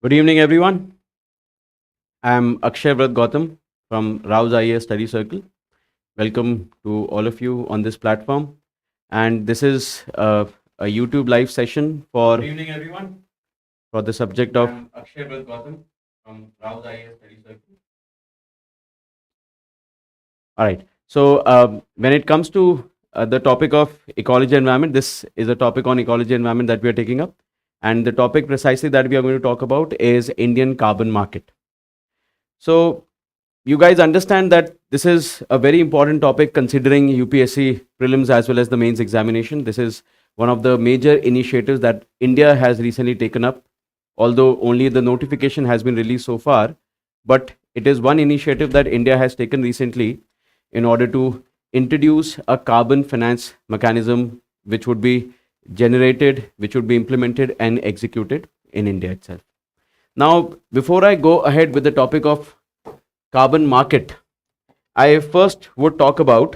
Good evening, everyone. I'm Akshay Vrat from Rao's IAS Study Circle. Welcome to all of you on this platform. And this is a YouTube live session Good evening, everyone. for the subject of. I'm Akshay Vrat from Rao's IAS Study Circle. All right. So, when it comes to the topic of ecology environment, this is a topic on ecology environment that we are taking up. And the topic precisely that we are going to talk about is Indian carbon market. So, you guys understand that this is a very important topic considering UPSC prelims as well as the mains examination. This is one of the major initiatives that India has recently taken up, although only the notification has been released so far. But it is one initiative that India has taken recently in order to introduce a carbon finance mechanism which would be generated, which would be implemented and executed in India itself. Now, before I go ahead with the topic of carbon market, I first would talk about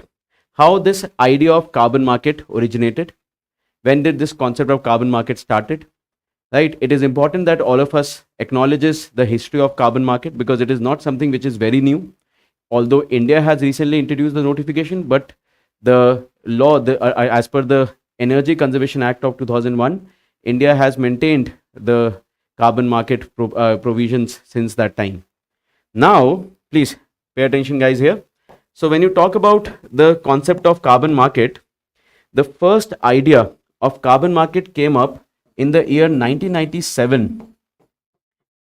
how this idea of carbon market originated. When did this concept of carbon market started? Right? It is important that all of us acknowledges the history of carbon market because it is not something which is very new. Although India has recently introduced the notification, but the law, as per the Energy Conservation Act of 2001, India has maintained the carbon market provisions since that time. Now, please pay attention, guys, here. So, when you talk about the concept of carbon market, the first idea of carbon market came up in the year 1997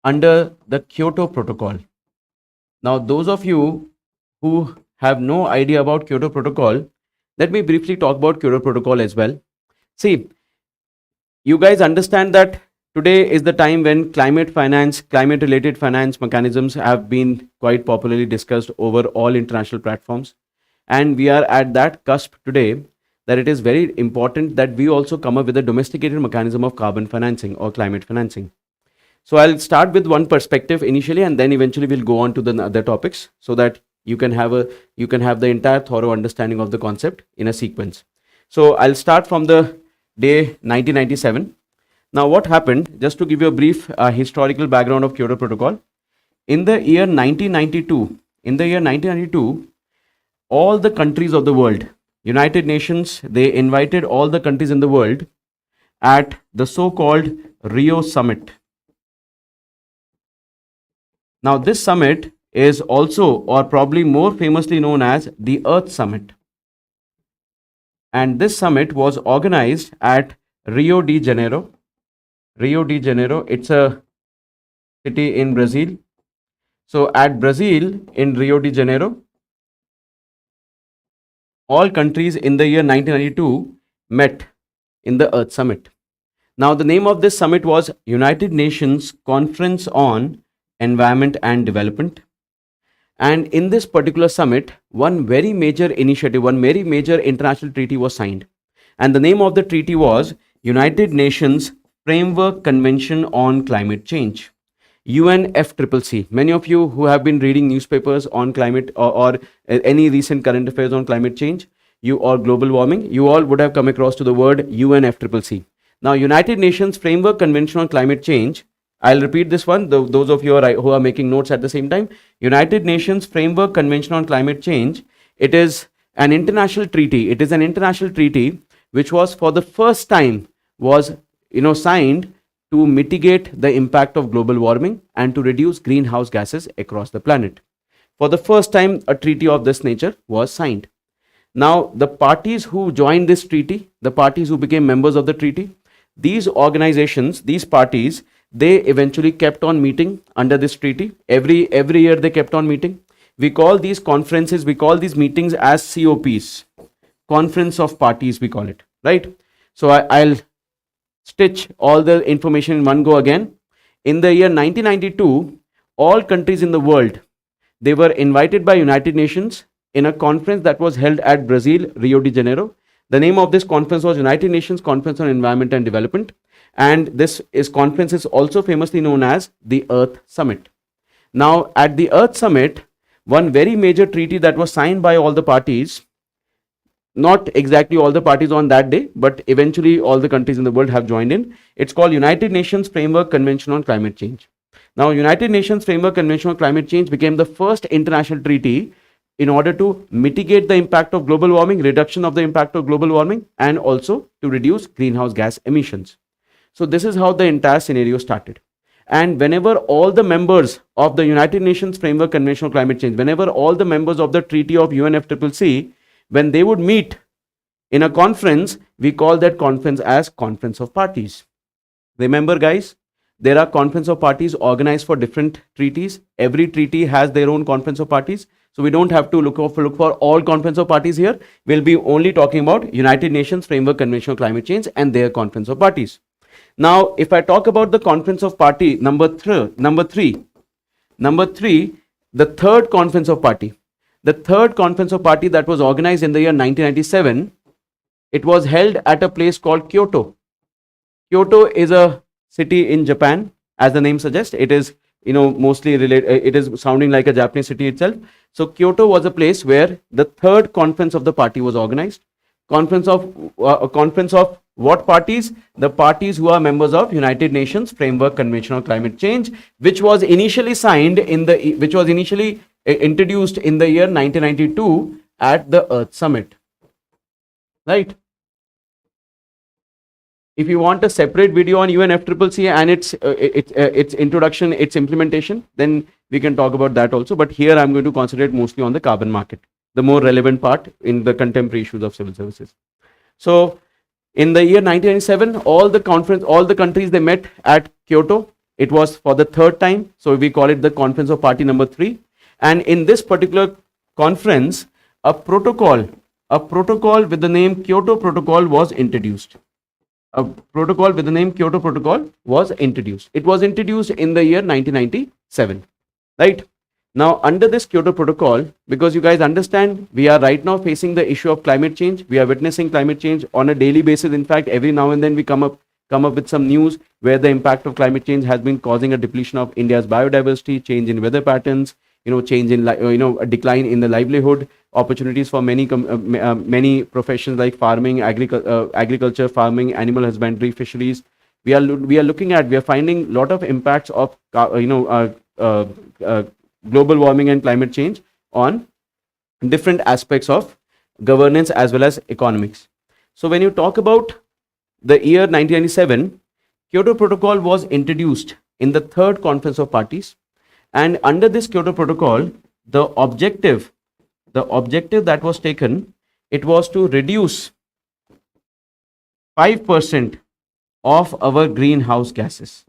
under the Kyoto Protocol. Now, those of you who have no idea about Kyoto Protocol, let me briefly talk about Kyoto Protocol as well. See, you guys understand that today is the time when climate finance, climate related finance mechanisms have been quite popularly discussed over all international platforms. And we are at that cusp today that it is very important that we also come up with a domesticated mechanism of carbon financing or climate financing. So I'll start with one perspective initially, and then eventually we'll go on to the other topics so that you can have the entire thorough understanding of the concept in a sequence. So I'll start from the day 1997. Now, what happened? Just to give you a brief historical background of Kyoto Protocol, in the year 1992, all the countries of the world, United Nations, they invited all the countries in the world at the so-called Rio Summit. Now, this summit is also, or probably more famously known as, the Earth Summit. And this summit was organized at Rio de Janeiro. Rio de Janeiro, it's a city in Brazil. So at Brazil, in Rio de Janeiro, all countries in the year 1992 met in the Earth Summit. Now, the name of this summit was United Nations Conference on Environment and Development. And in this particular summit, one very major initiative, one very major international treaty was signed. And the name of the treaty was United Nations Framework Convention on Climate Change, UNFCCC. Many of you who have been reading newspapers on climate or any recent current affairs on climate change, or global warming, you all would have come across to the word UNFCCC. Now, United Nations Framework Convention on Climate Change, I'll repeat this one, those of you who are making notes at the same time. United Nations Framework Convention on Climate Change, it is an international treaty. It is an international treaty which was for the first time was signed to mitigate the impact of global warming and to reduce greenhouse gases across the planet. For the first time, a treaty of this nature was signed. Now, the parties who joined this treaty, the parties who became members of the treaty, these organizations, these parties, they eventually kept on meeting under this treaty. Every year they kept on meeting. We call these conferences, we call these meetings as COPs, Conference of Parties, we call it, right? So I'll stitch all the information in one go again. In the year 1992, all countries in the world, they were invited by United Nations in a conference that was held at Brazil, Rio de Janeiro. The name of this conference was United Nations Conference on Environment and Development. And this conference is also famously known as the Earth Summit. Now, at the Earth Summit, one very major treaty that was signed by all the parties, not exactly all the parties on that day, but eventually all the countries in the world have joined in. It's called United Nations Framework Convention on Climate Change. Now, United Nations Framework Convention on Climate Change became the first international treaty in order to mitigate the impact of global warming, reduction of the impact of global warming, and also to reduce greenhouse gas emissions. So this is how the entire scenario started. And whenever all the members of the United Nations Framework Convention on Climate Change, whenever all the members of the Treaty of UNFCCC, when they would meet in a conference, we call that conference as Conference of Parties. Remember, guys, there are Conference of Parties organized for different treaties. Every treaty has their own Conference of Parties. So we don't have to look for all Conference of Parties here. We'll be only talking about United Nations Framework Convention on Climate Change and their Conference of Parties. Now, if I talk about the Conference of Party number three, the third Conference of Party. The third Conference of Party that was organized in the year 1997, it was held at a place called Kyoto. Kyoto is a city in Japan, as the name suggests. It is, mostly related. It is sounding like a Japanese city itself. So Kyoto was a place where the third conference of the party was organized. Conference of what parties? The parties who are members of United Nations Framework Convention on Climate Change, which was initially introduced in the year 1992 at the Earth Summit. Right? If you want a separate video on UNFCCC and its introduction, its implementation, then we can talk about that also. But here I'm going to concentrate mostly on the carbon market, the more relevant part in the contemporary issues of civil services. So in the year 1997, all the countries, they met at Kyoto. It was for the third time. So we call it the Conference of Party number 3. And in this particular conference, a protocol with the name Kyoto Protocol was introduced. A protocol with the name Kyoto Protocol was introduced. It was introduced in the year 1997, right? Now, under this Kyoto Protocol, because you guys understand, we are right now facing the issue of climate change. We are witnessing climate change on a daily basis. In fact, every now and then we come up with some news where the impact of climate change has been causing a depletion of India's biodiversity, change in weather patterns, change in a decline in the livelihood opportunities for many professions like farming, agriculture, farming, animal husbandry, fisheries. We are finding a lot of impacts of global warming and climate change on different aspects of governance as well as economics. So when you talk about the year 1997, Kyoto Protocol was introduced in the third Conference of Parties. And under this Kyoto Protocol, the objective that was taken, it was to reduce 5% of our greenhouse gases.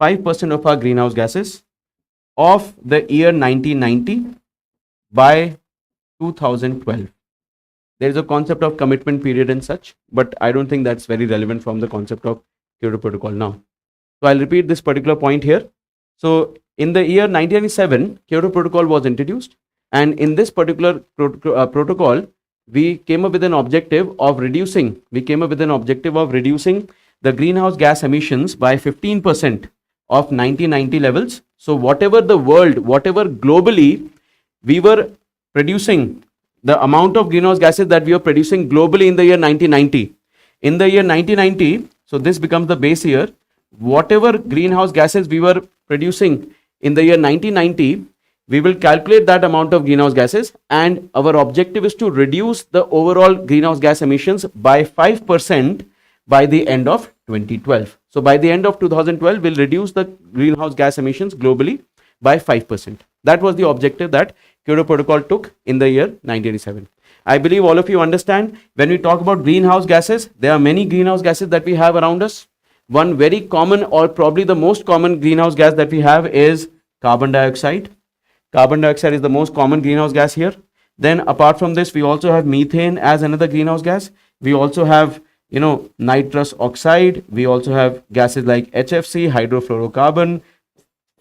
5% of our greenhouse gases of the year 1990 by 2012. There is a concept of commitment period and such, but I don't think that's very relevant from the concept of Kyoto Protocol now. So I'll repeat this particular point here. So in the year 1997, Kyoto Protocol was introduced, and in this particular protocol, we came up with an objective of reducing the greenhouse gas emissions by 15% of 1990 levels. So whatever globally we were producing, the amount of greenhouse gases that we were producing globally in the year 1990. In the year 1990, so this becomes the base year, whatever greenhouse gases we were producing in the year 1990, we will calculate that amount of greenhouse gases, and our objective is to reduce the overall greenhouse gas emissions by 5% by the end of 2012. So by the end of 2012, we'll reduce the greenhouse gas emissions globally by 5%. That was the objective that Kyoto Protocol took in the year 1987. I believe all of you understand, when we talk about greenhouse gases, there are many greenhouse gases that we have around us. One very common, or probably the most common greenhouse gas that we have is carbon dioxide. Carbon dioxide is the most common greenhouse gas here. Then apart from this, we also have methane as another greenhouse gas. We also have, nitrous oxide. We also have gases like HFC, hydrofluorocarbon,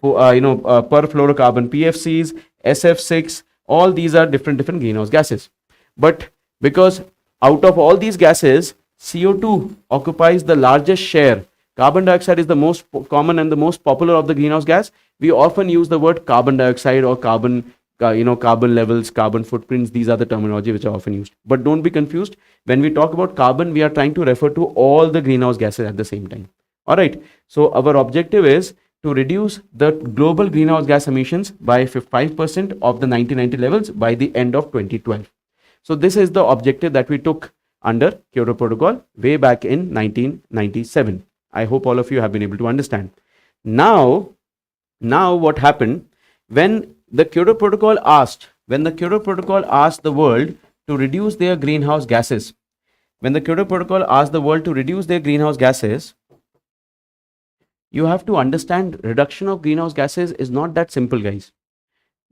perfluorocarbon PFCs, SF6. All these are different greenhouse gases. But because out of all these gases, CO2 occupies the largest share. Carbon dioxide is the most common and the most popular of the greenhouse gas. We often use the word carbon dioxide or carbon levels, carbon footprints. These are the terminology which are often used. But don't be confused. When we talk about carbon, we are trying to refer to all the greenhouse gases at the same time. All right. So our objective is to reduce the global greenhouse gas emissions by 5% of the 1990 levels by the end of 2012. So this is the objective that we took under Kyoto Protocol way back in 1997. I hope all of you have been able to understand. Now what happened when the Kyoto Protocol asked the world to reduce their greenhouse gases? When the Kyoto Protocol asked the world to reduce their greenhouse gases, you have to understand reduction of greenhouse gases is not that simple, guys.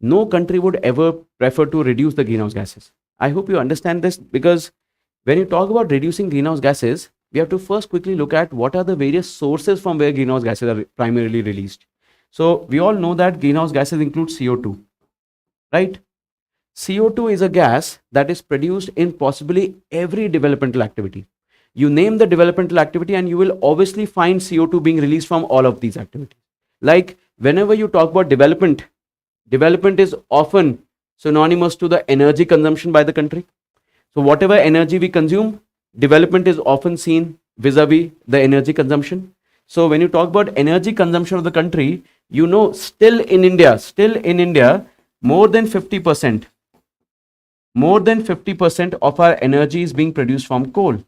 No country would ever prefer to reduce the greenhouse gases. I hope you understand this, because when you talk about reducing greenhouse gases, we have to first quickly look at what are the various sources from where greenhouse gases are primarily released. So we all know that greenhouse gases include CO2, right? CO2 is a gas that is produced in possibly every developmental activity. You name the developmental activity and you will obviously find CO2 being released from all of these activities. Like whenever you talk about development is often synonymous to the energy consumption by the country. So whatever energy we consume, development is often seen vis-a-vis the energy consumption. So when you talk about energy consumption of the country, you know, still in India, more than 50% of our energy is being produced from coal,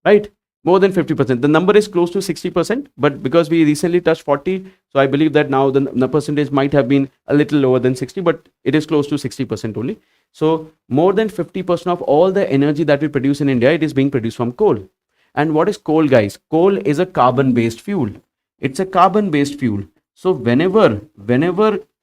right? More than 50%. The number is close to 60%, but because we recently touched 40, so I believe that now the percentage might have been a little lower than 60, but it is close to 60% only. So more than 50% of all the energy that we produce in India, it is being produced from coal. And what is coal, guys? Coal is a carbon-based fuel. It's a carbon-based fuel. So whenever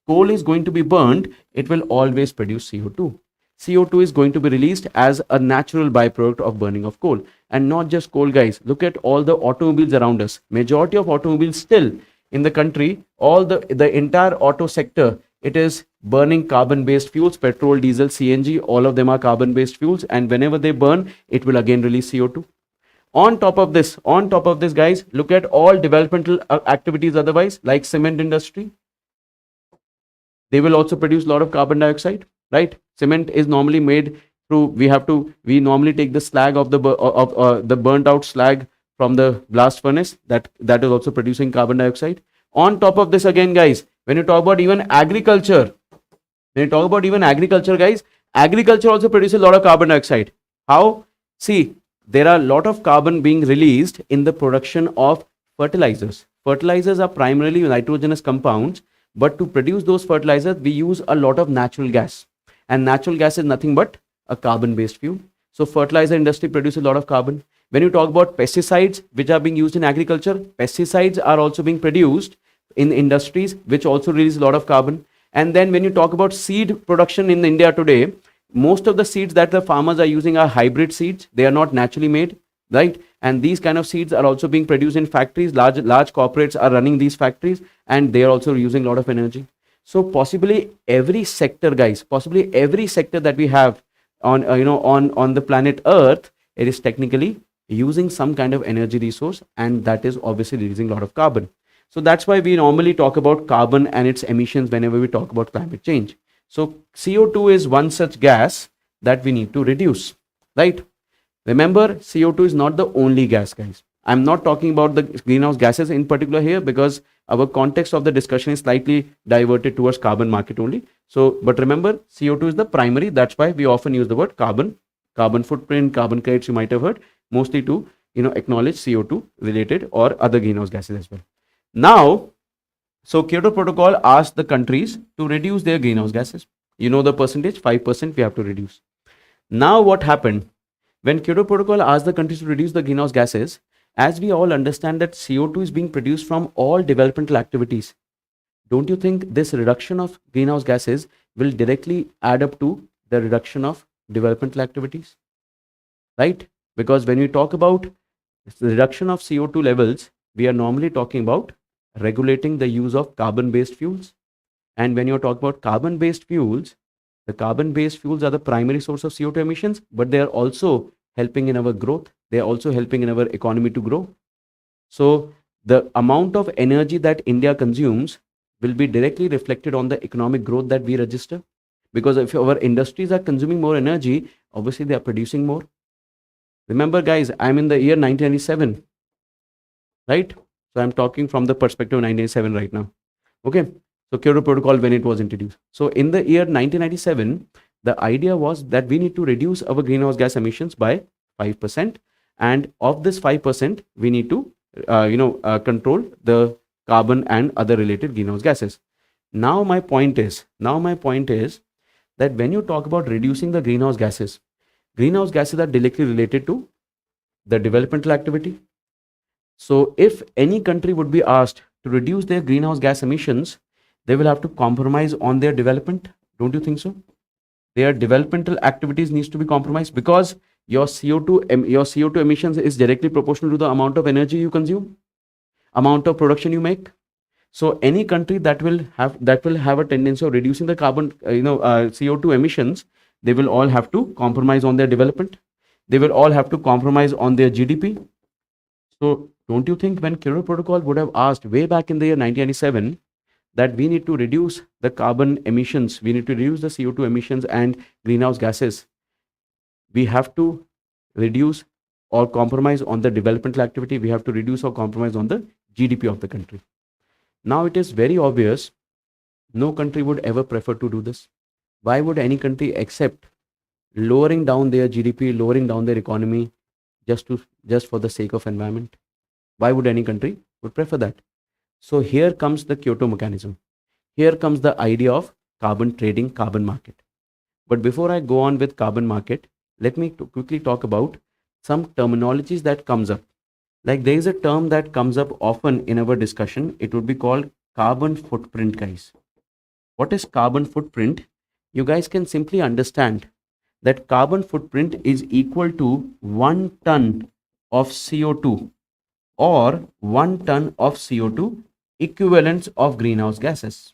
coal is going to be burned, it will always produce CO2. CO2 is going to be released as a natural byproduct of burning of coal. And not just coal, guys. Look at all the automobiles around us. Majority of automobiles still in the country, all the entire auto sector, it is burning carbon-based fuels, petrol, diesel, CNG, all of them are carbon-based fuels. And whenever they burn, it will again release CO2. On top of this, guys, look at all developmental activities otherwise, like cement industry. They will also produce a lot of carbon dioxide, right? Cement is normally made through, we normally take the slag of the burnt out slag from the blast furnace, that is also producing carbon dioxide. On top of this again, guys, when you talk about even agriculture, guys, agriculture also produces a lot of carbon dioxide. How? See, there are a lot of carbon being released in the production of fertilizers. Fertilizers are primarily nitrogenous compounds, but to produce those fertilizers, we use a lot of natural gas. And natural gas is nothing but a carbon-based fuel. So fertilizer industry produces a lot of carbon. When you talk about pesticides, which are being used in agriculture, pesticides are also being produced in industries, which also release a lot of carbon. And then when you talk about seed production in India today, most of the seeds that the farmers are using are hybrid seeds. They are not naturally made, right? And these kind of seeds are also being produced in factories. Large corporates are running these factories, and they are also using a lot of energy. So possibly every sector, guys, that we have on on the planet Earth, it is technically using some kind of energy resource, and that is obviously releasing a lot of carbon. So that's why we normally talk about carbon and its emissions whenever we talk about climate change. So CO2 is one such gas that we need to reduce, right? Remember, CO2 is not the only gas, guys. I'm not talking about the greenhouse gases in particular here, because our context of the discussion is slightly diverted towards carbon market only. So, but remember, CO2 is the primary. That's why we often use the word carbon footprint, carbon credits, you might have heard, mostly to, acknowledge CO2 related or other greenhouse gases as well. Now, so Kyoto Protocol asked the countries to reduce their greenhouse gases. You know the percentage, 5% we have to reduce. Now what happened? When Kyoto Protocol asked the countries to reduce the greenhouse gases, as we all understand that CO2 is being produced from all developmental activities, don't you think this reduction of greenhouse gases will directly add up to the reduction of developmental activities? Right? Because when we talk about the reduction of CO2 levels, we are normally talking about regulating the use of carbon-based fuels. And when you're talking about carbon-based fuels, the carbon-based fuels are the primary source of CO2 emissions, but they are also helping in our growth. They are also helping in our economy to grow. So the amount of energy that India consumes will be directly reflected on the economic growth that we register. Because if our industries are consuming more energy, obviously they are producing more. Remember, guys, I'm in the year 1997, right? So I'm talking from the perspective of 1997 right now. Okay. So Kyoto Protocol, when it was introduced. So in the year 1997, the idea was that we need to reduce our greenhouse gas emissions by 5%. And of this 5%, we need to, control the carbon and other related greenhouse gases. Now my point is that when you talk about reducing the greenhouse gases are directly related to the developmental activity. So if any country would be asked to reduce their greenhouse gas emissions, they will have to compromise on their development. Don't you think so? Their developmental activities needs to be compromised because your CO2 emissions is directly proportional to the amount of energy you consume, amount of production you make. So any country that will have a tendency of reducing the carbon, CO2 emissions, they will all have to compromise on their development. They will all have to compromise on their GDP. So don't you think when Kyoto Protocol would have asked way back in the year 1997 that we need to reduce the carbon emissions, we need to reduce the CO2 emissions and greenhouse gases, we have to reduce or compromise on the developmental activity, we have to reduce or compromise on the GDP of the country. Now it is very obvious no country would ever prefer to do this. Why would any country accept lowering down their GDP, lowering down their economy just for the sake of environment? Why would any country would prefer that? So here comes the Kyoto mechanism. Here comes the idea of carbon trading, carbon market. But before I go on with carbon market, let me quickly talk about some terminologies that comes up. Like there is a term that comes up often in our discussion. It would be called carbon footprint, guys. What is carbon footprint? You guys can simply understand that carbon footprint is equal to 1 ton of CO2 or 1 ton of CO2 equivalents of greenhouse gases.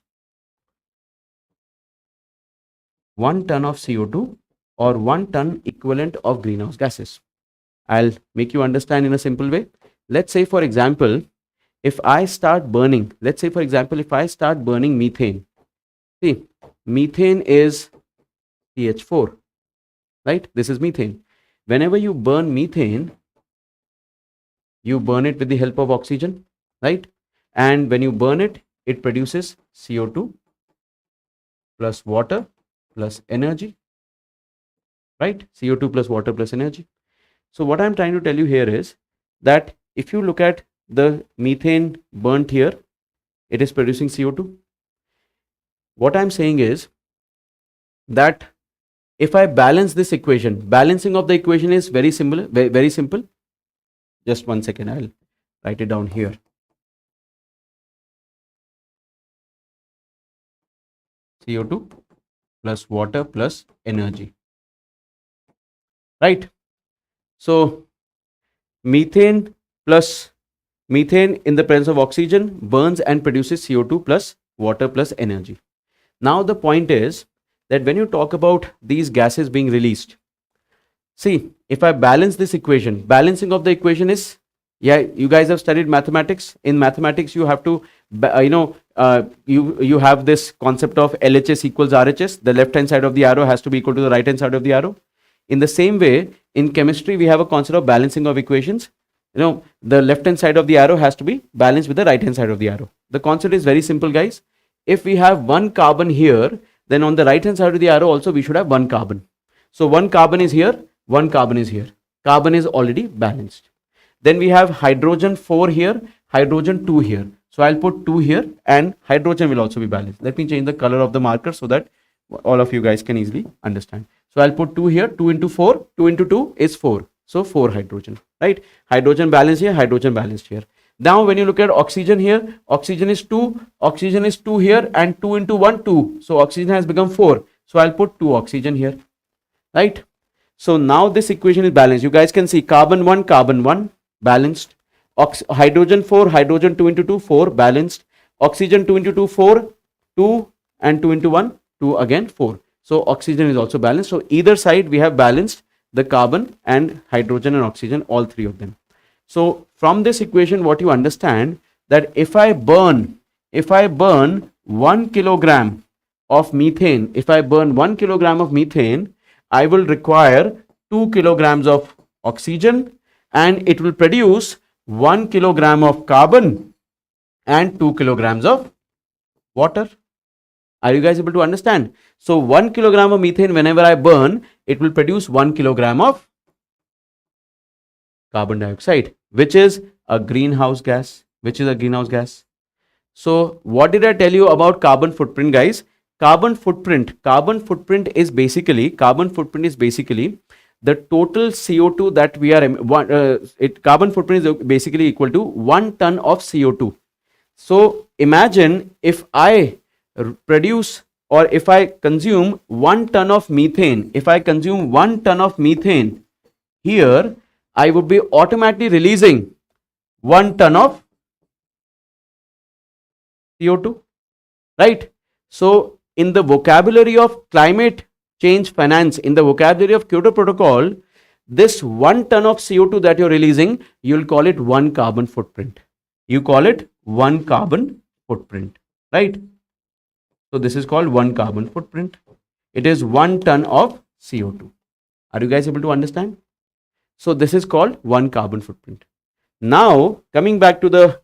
1 ton of CO2 or 1 ton equivalent of greenhouse gases. I'll make you understand in a simple way. Let's say, for example, if I start burning methane, see, methane is CH4, right? This is methane. Whenever you burn methane, you burn it with the help of oxygen, right? And when you burn it, it produces CO2 plus water plus energy, right? CO2 plus water plus energy. So what I'm trying to tell you here is that if you look at the methane burnt here, it is producing CO2. What I'm saying is that if I balance this equation, balancing of the equation is very simple, very simple. Just 1 second, I'll write it down here. CO2 plus water plus energy, right? So methane in the presence of oxygen burns and produces CO2 plus water plus energy. Now the point is that when you talk about these gases being released, see, if I balance this equation, balancing of the equation is, yeah, you guys have studied mathematics. In mathematics, you have to, you have this concept of LHS equals RHS. The left hand side of the arrow has to be equal to the right hand side of the arrow. In the same way, in chemistry, we have a concept of balancing of equations. The left hand side of the arrow has to be balanced with the right hand side of the arrow. The concept is very simple, guys. If we have 1 carbon here, then on the right hand side of the arrow also we should have 1 carbon. So 1 carbon is here, 1 carbon is here. Carbon is already balanced. Then we have hydrogen 4 here, hydrogen 2 here. So I'll put 2 here and hydrogen will also be balanced. Let me change the color of the marker so that all of you guys can easily understand. So I'll put 2 here, 2 into 4, 2 into 2 is 4. So 4 hydrogen, right? Hydrogen balanced here, hydrogen balanced here. Now when you look at oxygen here, oxygen is 2 here, and 2 into 1, 2. So oxygen has become 4. So I'll put 2 oxygen here, right? So now this equation is balanced. You guys can see carbon 1, balanced. Hydrogen 4, hydrogen 2 into 2, 4, balanced. Oxygen 2 into 2, 4, 2 and 2 into 1, 2 again, 4. So oxygen is also balanced. So either side we have balanced the carbon and hydrogen and oxygen, all 3 of them. So from this equation, what you understand that if I burn 1 kilogram of methane, I will require 2 kilograms of oxygen and it will produce 1 kilogram of carbon and 2 kilograms of water. Are you guys able to understand? So 1 kilogram of methane, whenever I burn, it will produce 1 kilogram of carbon dioxide, which is a greenhouse gas. So what did I tell you about carbon footprint, guys? Carbon footprint is basically the total CO2 that we are carbon footprint is basically equal to 1 ton of CO2. So imagine if I produce, or if I consume 1 ton of methane, here I would be automatically releasing 1 ton of CO2, right? So in the vocabulary of climate change finance, in the vocabulary of Kyoto Protocol, this 1 ton of CO2 that you're releasing, you'll call it 1 carbon footprint. Right? So this is called 1 carbon footprint. It is 1 ton of CO2. Are you guys able to understand? So this is called 1 carbon footprint. Now, coming back to the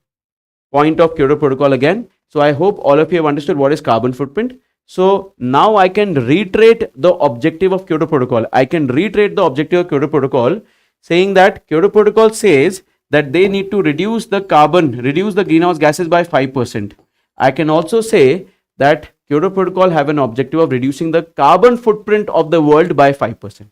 point of Kyoto Protocol again. So I hope all of you have understood what is carbon footprint. So now I can reiterate the objective of Kyoto Protocol. Saying that Kyoto Protocol says that they need to reduce the greenhouse gases by 5%. I can also say that Kyoto Protocol have an objective of reducing the carbon footprint of the world by 5%.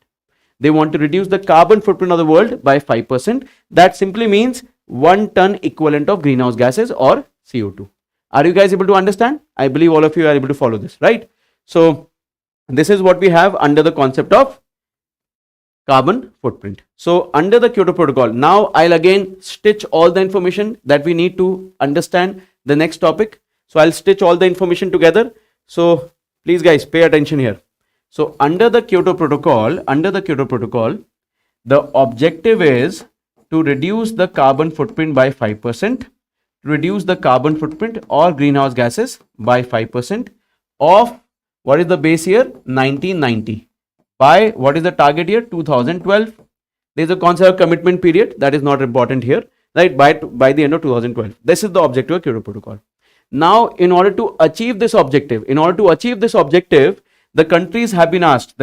They want to reduce the carbon footprint of the world by 5%. That simply means 1 ton equivalent of greenhouse gases or CO2. Are you guys able to understand? I believe all of you are able to follow this, right? So this is what we have under the concept of carbon footprint. So under the Kyoto Protocol, now I'll again stitch all the information that we need to understand the next topic. So I'll stitch all the information together. So please guys, pay attention here. So under the Kyoto Protocol, the objective is to reduce the carbon footprint by 5%, reduce the carbon footprint or greenhouse gases by 5% of, what is the base year? 1990. By, what is the target year? 2012. There is a concept of commitment period that is not important here, right? By the end of 2012. This is the objective of Kyoto Protocol. Now, in order to achieve this objective, the countries have been asked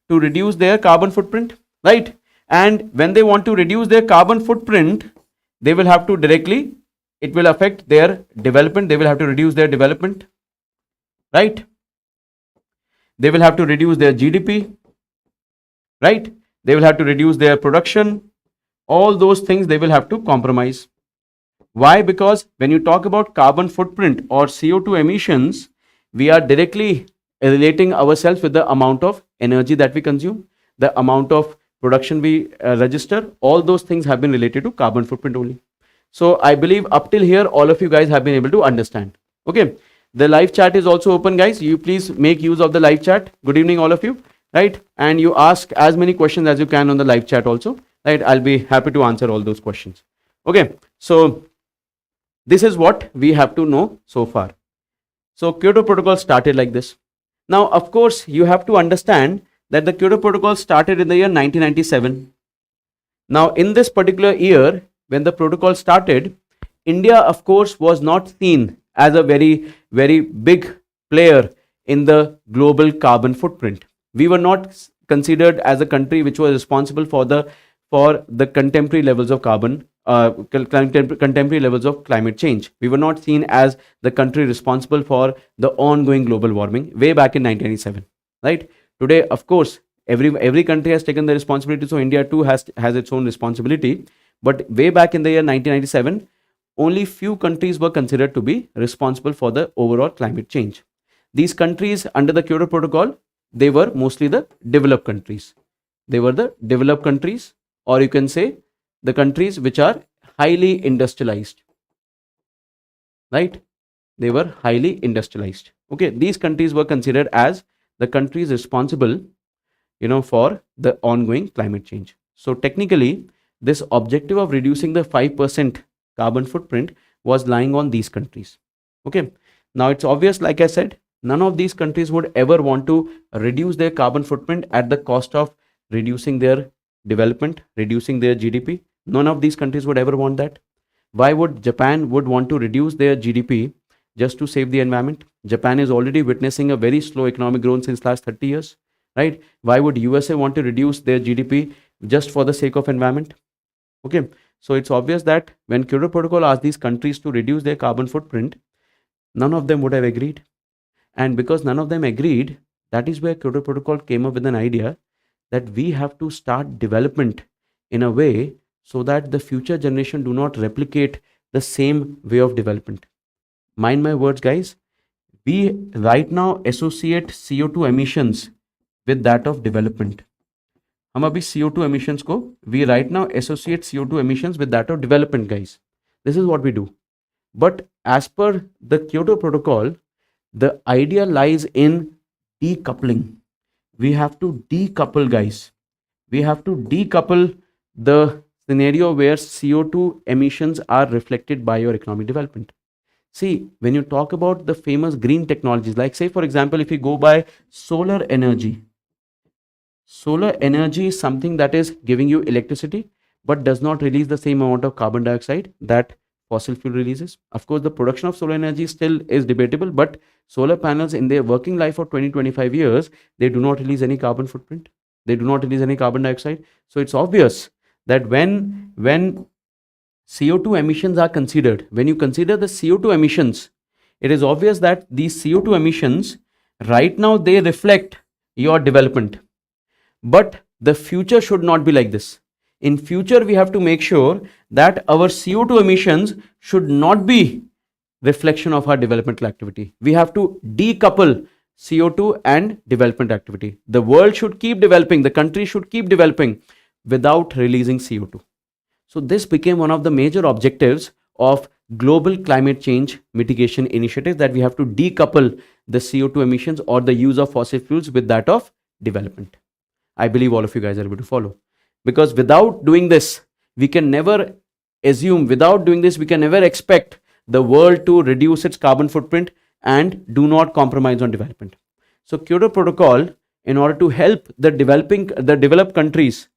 to reduce their carbon footprint, right? And when they want to reduce their carbon footprint, they will have to directly, it will affect their development. They will have to reduce their development, right? They will have to reduce their GDP, right? They will have to reduce their production. All those things they will have to compromise. Why? Because when you talk about carbon footprint or CO2 emissions, we are directly relating ourselves with the amount of energy that we consume, the amount of production we register. All those things have been related to carbon footprint only. So I believe up till here, all of you guys have been able to understand. Okay. The live chat is also open, guys. You please make use of the live chat. Good evening, all of you. Right. And you ask as many questions as you can on the live chat also. Right. I'll be happy to answer all those questions. Okay. So this is what we have to know so far. So Kyoto Protocol started like this. Now, of course, you have to understand that the Kyoto Protocol started in the year 1997. Now, in this particular year, when the protocol started, India, of course, was not seen as a very, very big player in the global carbon footprint. We were not considered as a country which was responsible for the contemporary levels of contemporary levels of climate change. We were not seen as the country responsible for the ongoing global warming way back in 1997, right? Today, of course, every country has taken the responsibility, so India too has its own responsibility. But way back in the year 1997, only few countries were considered to be responsible for the overall climate change. These countries under the Kyoto Protocol, they were mostly the developed countries. Or you can say the countries which are highly industrialized, right? They were highly industrialized. Okay, these countries were considered as the countries responsible, for the ongoing climate change. So technically, this objective of reducing the 5% carbon footprint was lying on these countries. Okay, now it's obvious, like I said, none of these countries would ever want to reduce their carbon footprint at the cost of reducing their development, reducing their GDP, None of these countries would ever want that. Why would Japan would want to reduce their GDP just to save the environment? Japan is already witnessing a very slow economic growth since last 30 years, right? Why would USA want to reduce their GDP just for the sake of environment? Okay, so it's obvious that when Kyoto Protocol asked these countries to reduce their carbon footprint, none of them would have agreed. And because none of them agreed, that is where Kyoto Protocol came up with an idea that we have to start development in a way so that the future generation do not replicate the same way of development. Mind my words, guys. We right now associate CO2 emissions with that of development. हम अभी CO2 emissions को we right now associate CO2 emissions with that of development, guys. This is what we do. But as per the Kyoto Protocol, the idea lies in decoupling. We have to decouple, guys. We have to decouple the scenario where CO2 emissions are reflected by your economic development. See, when you talk about the famous green technologies, like say, for example, if you go by solar energy is something that is giving you electricity, but does not release the same amount of carbon dioxide that fossil fuel releases. Of course, the production of solar energy still is debatable, but solar panels in their working life for 20-25 years, they do not release any carbon footprint. They do not release any carbon dioxide. So it's obvious that when CO2 emissions are considered, when you consider the CO2 emissions, it is obvious that these CO2 emissions right now they reflect your development. But the future should not be like this. In future, we have to make sure that our CO2 emissions should not be reflection of our developmental activity. We have to decouple CO2 and development activity. The world should keep developing, the country should keep developing without releasing CO2. So this became one of the major objectives of global climate change mitigation initiative, that we have to decouple the CO2 emissions or the use of fossil fuels with that of development. I believe all of you guys are able to follow. Because without doing this, we can never assume, without doing this, we can never expect the world to reduce its carbon footprint and do not compromise on development. So Kyoto Protocol, in order to help the developed countries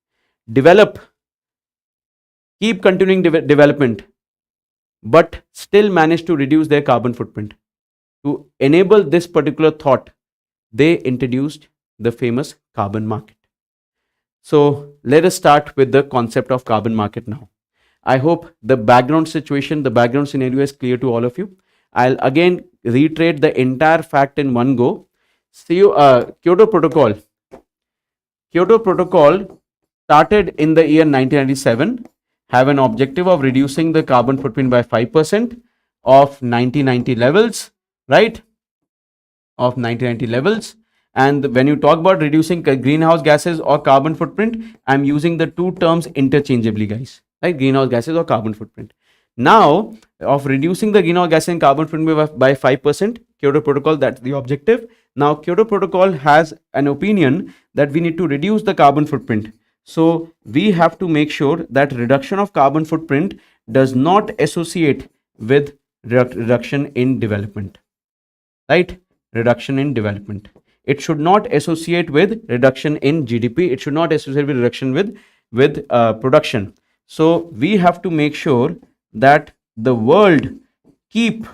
develop, keep continuing development, but still manage to reduce their carbon footprint. To enable this particular thought, they introduced the famous carbon market. So let us start with the concept of carbon market now. I hope the background situation, the background scenario is clear to all of you. I'll again reiterate the entire fact in one go. See, Kyoto Protocol started in the year 1997, have an objective of reducing the carbon footprint by 5% of 1990 levels, right? Of 1990 levels. And when you talk about reducing greenhouse gases or carbon footprint, I'm using the two terms interchangeably, guys, right? Greenhouse gases or carbon footprint. Now, of reducing the greenhouse gas and carbon footprint by 5%, Kyoto Protocol, that's the objective. Now, Kyoto Protocol has an opinion that we need to reduce the carbon footprint. So, we have to make sure that reduction of carbon footprint does not associate with reduction in development, right? Reduction in development. It should not associate with reduction in GDP. It should not associate with reduction with production. So we have to make sure that the world keep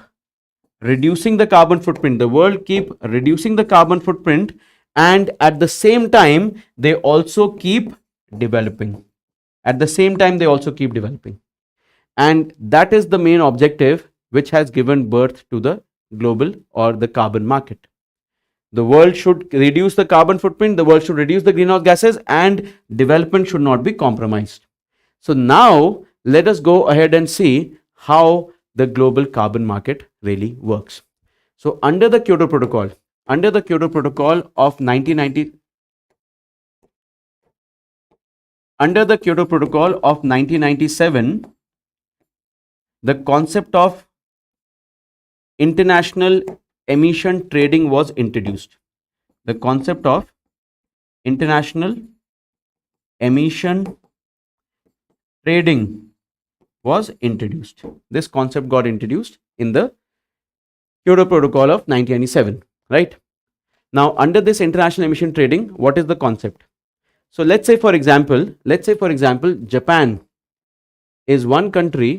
reducing the carbon footprint. The world keep reducing the carbon footprint, and at the same time they also keep developing. At the same time they also keep developing, and that is the main objective which has given birth to the global or the carbon market. The world should reduce the carbon footprint, the world should reduce the greenhouse gases, and development should not be compromised. So now let us go ahead and see how the global carbon market really works. So under the Kyoto Protocol of 1990, under the Kyoto Protocol of 1997, the concept of international emission trading was introduced. The concept of international emission trading was introduced. This concept got introduced in the Kyoto Protocol of 1997, right? Now, under this international emission trading, what is the concept? So let's say for example, Japan is one country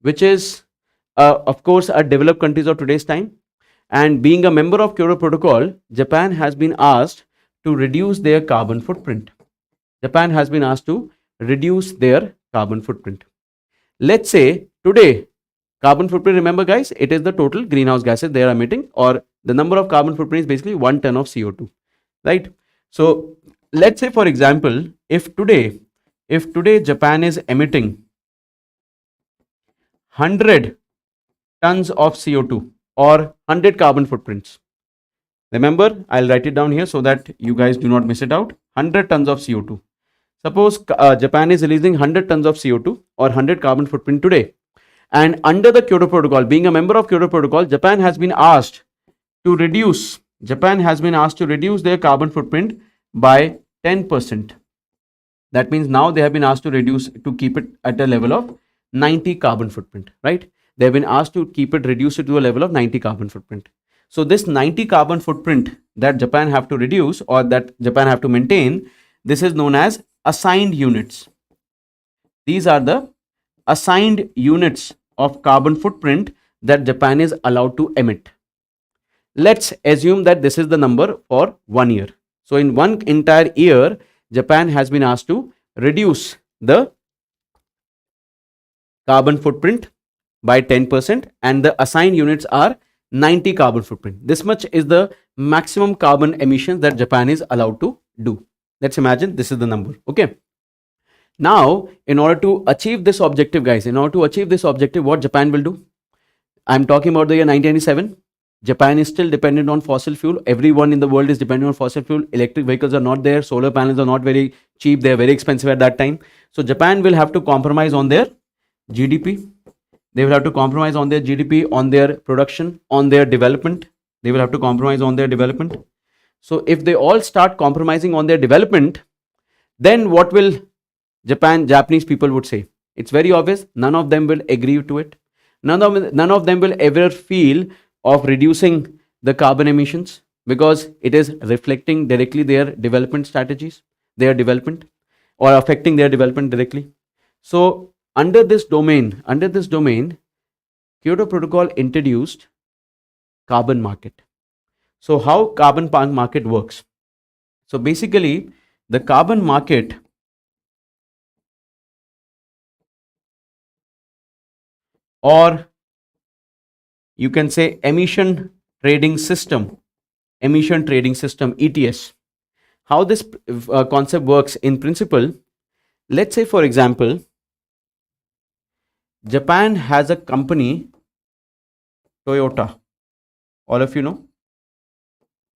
which is, of course, a developed countries of today's time. And being a member of Kyoto Protocol, Japan has been asked to reduce their carbon footprint. Japan has been asked to reduce their carbon footprint. Let's say today, carbon footprint, remember guys, it is the total greenhouse gases they are emitting, or the number of carbon footprint is basically 1 ton of CO2, right? So let's say, for example, if today Japan is emitting 100 tons of CO2 or 100 carbon footprints. Remember, I'll write it down here so that you guys do not miss it out. 100 tons of CO2. Suppose Japan is releasing 100 tons of CO2 or 100 carbon footprint today. And under the Kyoto Protocol, being a member of Kyoto Protocol, Japan has been asked to reduce their carbon footprint by 10%. That means now they have been asked to keep it at a level of 90 carbon footprint, right? They have been asked to reduce it to a level of 90 carbon footprint. So this 90 carbon footprint that Japan have to reduce, or that Japan have to maintain, this is known as assigned units. These are the assigned units of carbon footprint that Japan is allowed to emit. Let's assume that this is the number for 1 year. So in one entire year, Japan has been asked to reduce the carbon footprint by 10%, and the assigned units are 90 carbon footprint. This much is the maximum carbon emissions that Japan is allowed to do. Let's imagine this is the number. Okay. Now, in order to achieve this objective, guys, what Japan will do? I'm talking about the year 1997. Japan is still dependent on fossil fuel. Everyone in the world is dependent on fossil fuel. Electric vehicles are not there. Solar panels are not very cheap. They are very expensive at that time. So Japan will have to compromise on their GDP. They will have to compromise on their GDP, on their production, on their development. They will have to compromise on their development. So if they all start compromising on their development, then what will Japanese people would say? It's very obvious. None of them will agree to it. None of them will ever feel of reducing the carbon emissions, because it is reflecting directly their development strategies, their development, or affecting their development directly. So under this domain, Kyoto Protocol introduced carbon market. So how carbon market works? So basically, the carbon market or you can say emission trading system, ETS. How this concept works in principle, let's say for example, Japan has a company, Toyota. All of you know,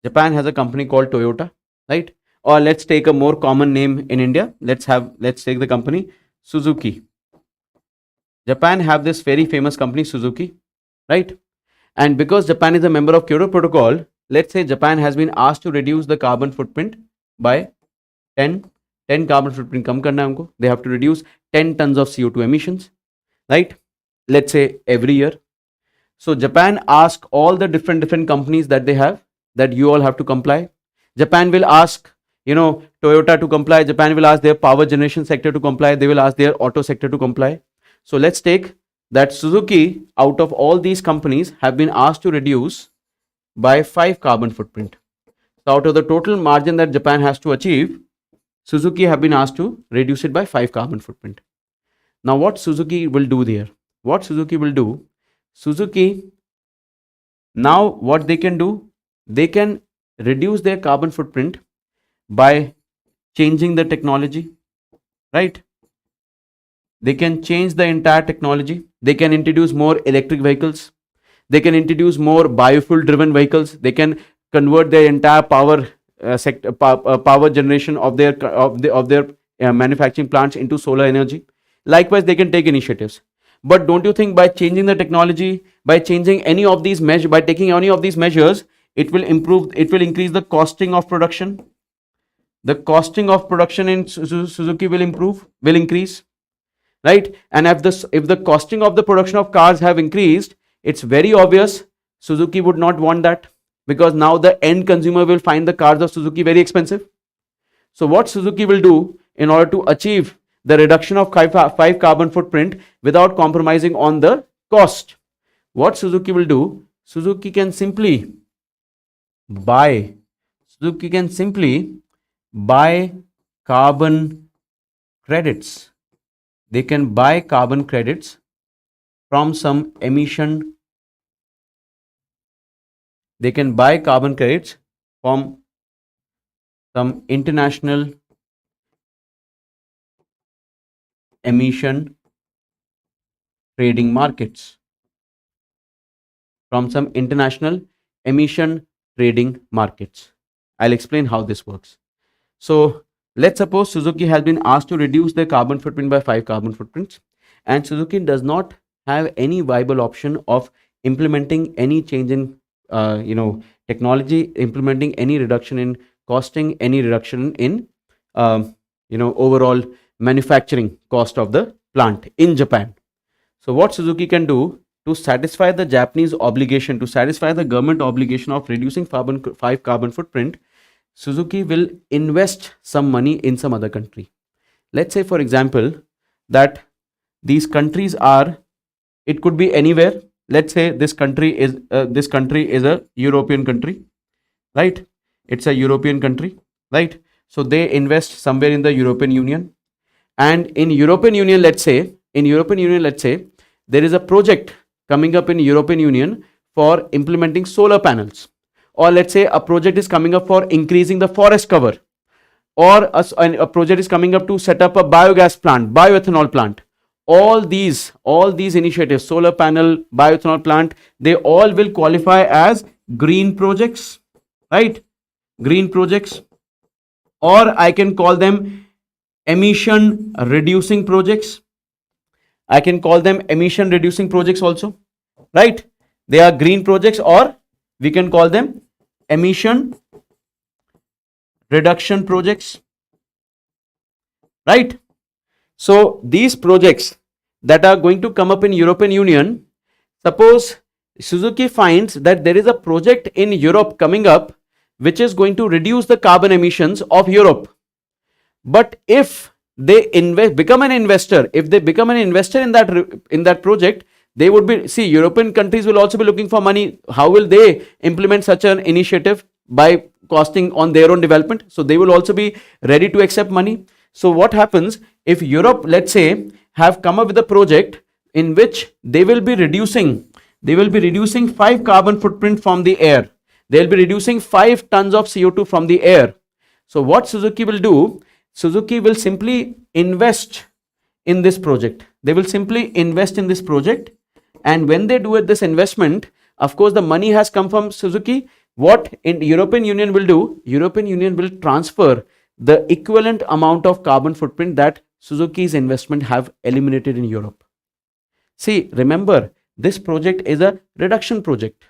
Japan has a company called Toyota, right? Or let's take a more common name in India. Let's take the company Suzuki. Japan have this very famous company Suzuki, right? And because Japan is a member of Kyoto Protocol, let's say Japan has been asked to reduce the carbon footprint by 10 carbon footprint kam karna hai unko. They have to reduce 10 tons of CO2 emissions, right? Let's say every year. So Japan ask all the different companies that they have, that you all have to comply. Japan will ask, Toyota to comply. Japan will ask their power generation sector to comply. They will ask their auto sector to comply. So let's take that Suzuki, out of all these companies, have been asked to reduce by 5 carbon footprint. So out of the total margin that Japan has to achieve, Suzuki have been asked to reduce it by 5 carbon footprint. Now what Suzuki will do there? Now what they can do? They can reduce their carbon footprint by changing the technology, right? They can change the entire technology. They can introduce more electric vehicles. They can introduce more biofuel driven vehicles. They can convert their entire power generation of their manufacturing plants into solar energy. Likewise, they can take initiatives. But don't you think by changing the technology, by taking any of these measures, it will increase the costing of production? The costing of production in Suzuki will increase. Right? And if the costing of the production of cars have increased, it's very obvious Suzuki would not want that, because now the end consumer will find the cars of Suzuki very expensive. So what Suzuki will do in order to achieve the reduction of 5 carbon footprint without compromising on the cost. What Suzuki will do? Suzuki can simply buy carbon credits. They can buy carbon credits from some emission. They can buy carbon credits from some international emission trading markets. From some international emission trading markets. I'll explain how this works. So let's suppose Suzuki has been asked to reduce their carbon footprint by 5 carbon footprints, and Suzuki does not have any viable option of implementing any change in technology, implementing any reduction in costing, any reduction in overall manufacturing cost of the plant in Japan. So what Suzuki can do to satisfy the Japanese obligation, to satisfy the government obligation of reducing 5 carbon footprint, Suzuki will invest some money in some other country. Let's say, for example, that these countries are, it could be anywhere. Let's say this country is a European country, right? It's a European country, right? So they invest somewhere in the European Union, and in European Union, let's say, there is a project coming up in European Union for implementing solar panels, or let's say a project is coming up for increasing the forest cover, or a project is coming up to set up a biogas plant, bioethanol plant. All these initiatives, solar panel, bioethanol plant, they all will qualify as green projects, right? Green projects, or I can call them emission reducing projects. I can call them emission reducing projects also, right? They are green projects, or we can call them emission reduction projects, right? So these projects that are going to come up in European Union, suppose Suzuki finds that there is a project in Europe coming up which is going to reduce the carbon emissions of Europe. But if they become an investor in that project, they would be, see, European countries will also be looking for money. How will they implement such an initiative? By costing on their own development. So they will also be ready to accept money. So what happens if Europe, let's say, have come up with a project in which they will be reducing 5 carbon footprint from the air. They will be reducing 5 tons of CO2 from the air. So what Suzuki will do? Suzuki will simply invest in this project. They will simply invest in this project, and when they do this investment, of course the money has come from Suzuki. What in European Union will do? European Union will transfer the equivalent amount of carbon footprint that Suzuki's investment have eliminated in Europe. See, remember, this project is a reduction project.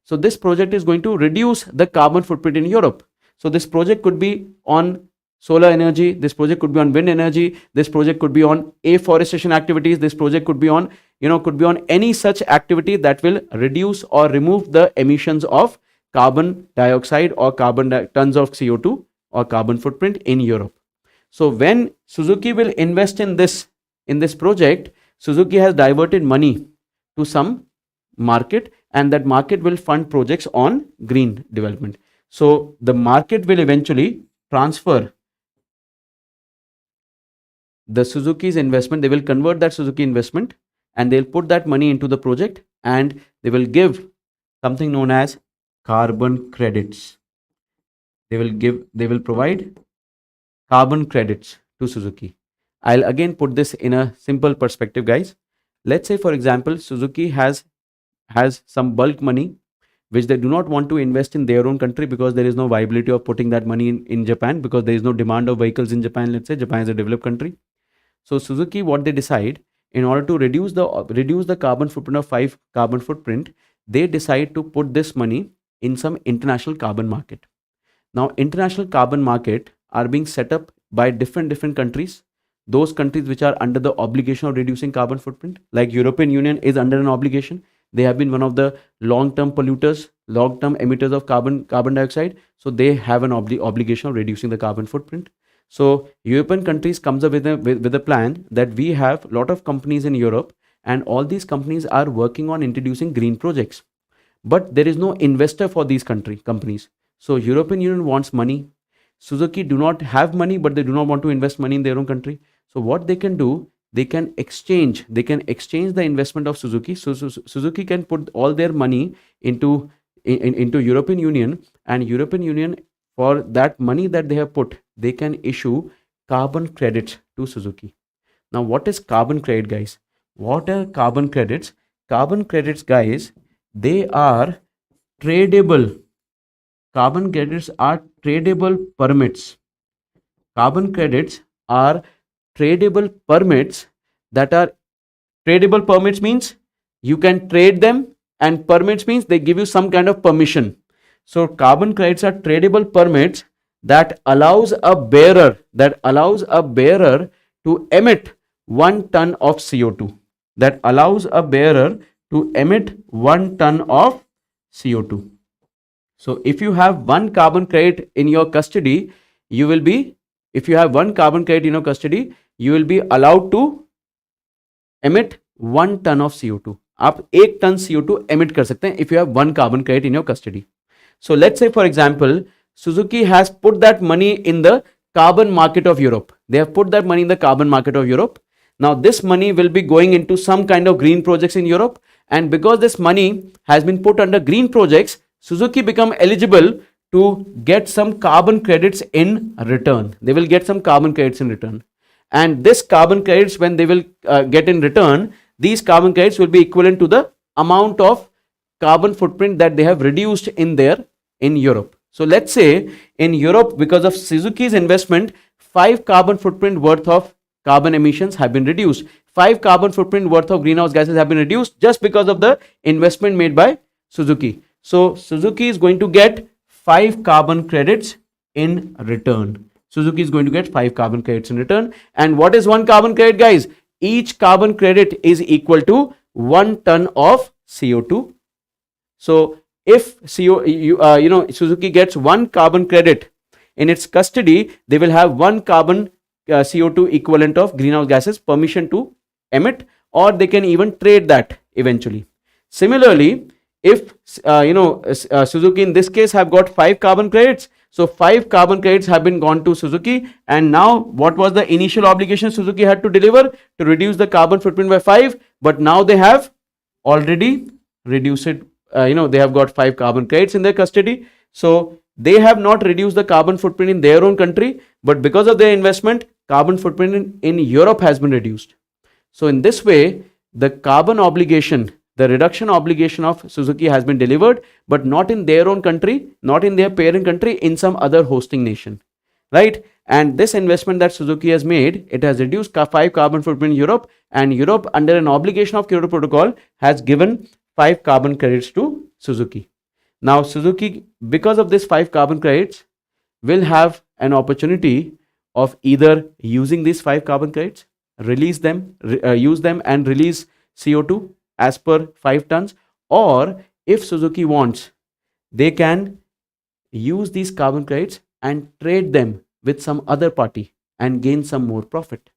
So this project is going to reduce the carbon footprint in Europe. So this project could be on solar energy, this project could be on wind energy, this project could be on afforestation activities, this project could be on any such activity that will reduce or remove the emissions of carbon dioxide or tons of CO2 or carbon footprint in Europe. So when Suzuki will invest in this project, Suzuki has diverted money to some market, and that market will fund projects on green development. So the market will eventually transfer the Suzuki's investment. They will convert that Suzuki investment and they'll put that money into the project, and they will give something known as carbon credits. They will provide carbon credits to Suzuki. I'll again put this in a simple perspective, guys. Let's say, for example, Suzuki has some bulk money which they do not want to invest in their own country because there is no viability of putting that money in Japan, because there is no demand of vehicles in Japan. Let's say Japan is a developed country. So Suzuki, what they decide, in order to reduce the carbon footprint of 5 carbon footprint, they decide to put this money in some international carbon market. Now, international carbon market are being set up by different countries. Those countries which are under the obligation of reducing carbon footprint, like European Union is under an obligation. They have been one of the long-term polluters, long-term emitters of carbon dioxide. So they have an obligation of reducing the carbon footprint. So European countries comes up with a plan that we have a lot of companies in Europe, and all these companies are working on introducing green projects, but there is no investor for these companies. So European Union wants money. Suzuki do not have money, but they do not want to invest money in their own country. So what they can do, they can exchange the investment of Suzuki. So Suzuki can put all their money into into European Union, and European Union, for that money that they have put, they can issue carbon credits to Suzuki. Now what is carbon credit, guys? What are carbon credits? Carbon credits, guys, they are tradable. Carbon credits are tradable permits. Carbon credits are tradable permits that are tradable permits means you can trade them, and permits means they give you some kind of permission. So carbon credits are tradable permits that allows a bearer to emit 1 ton of CO2. That allows a bearer to emit 1 ton of CO2. So if you have one carbon credit in your custody, you will be allowed to emit 1 ton of CO2. आप 1 ton CO2 emit कर सकते हैं if you have one carbon credit in your custody. So let's say, for example, Suzuki has put that money in the carbon market of Europe. They have put that money in the carbon market of Europe. Now this money will be going into some kind of green projects in Europe, and because this money has been put under green projects, Suzuki become eligible to get some carbon credits in return. They will get some carbon credits in return, and this carbon credits, when they will get in return, these carbon credits will be equivalent to the amount of carbon footprint that they have reduced in Europe. So let's say in Europe, because of Suzuki's investment, 5 carbon footprint worth of carbon emissions have been reduced. 5 carbon footprint worth of greenhouse gases have been reduced just because of the investment made by Suzuki. So Suzuki is going to get 5 carbon credits in return. Suzuki is going to get 5 carbon credits in return. And what is one carbon credit, guys? Each carbon credit is equal to 1 ton of CO2. So if Suzuki gets 1 carbon credit in its custody, they will have 1 carbon CO2 equivalent of greenhouse gases permission to emit, or they can even trade that eventually. Similarly, if Suzuki in this case have got 5 carbon credits, so 5 carbon credits have been gone to Suzuki, and now what was the initial obligation Suzuki had to deliver? To reduce the carbon footprint by 5, but now they have already reduced it. They have got 5 carbon credits in their custody, so they have not reduced the carbon footprint in their own country, but because of their investment, carbon footprint in Europe has been reduced. So in this way, the carbon obligation, the reduction obligation of Suzuki has been delivered, but not in their own country, not in their parent country, in some other hosting nation, right? And this investment that Suzuki has made, it has reduced 5 carbon footprint in Europe, and Europe, under an obligation of Kyoto Protocol, has given 5 carbon credits to Suzuki. Now Suzuki, because of this 5 carbon credits, will have an opportunity of either using these 5 carbon credits, use them and release CO2 as per 5 tons, or if Suzuki wants, they can use these carbon credits and trade them with some other party and gain some more profit.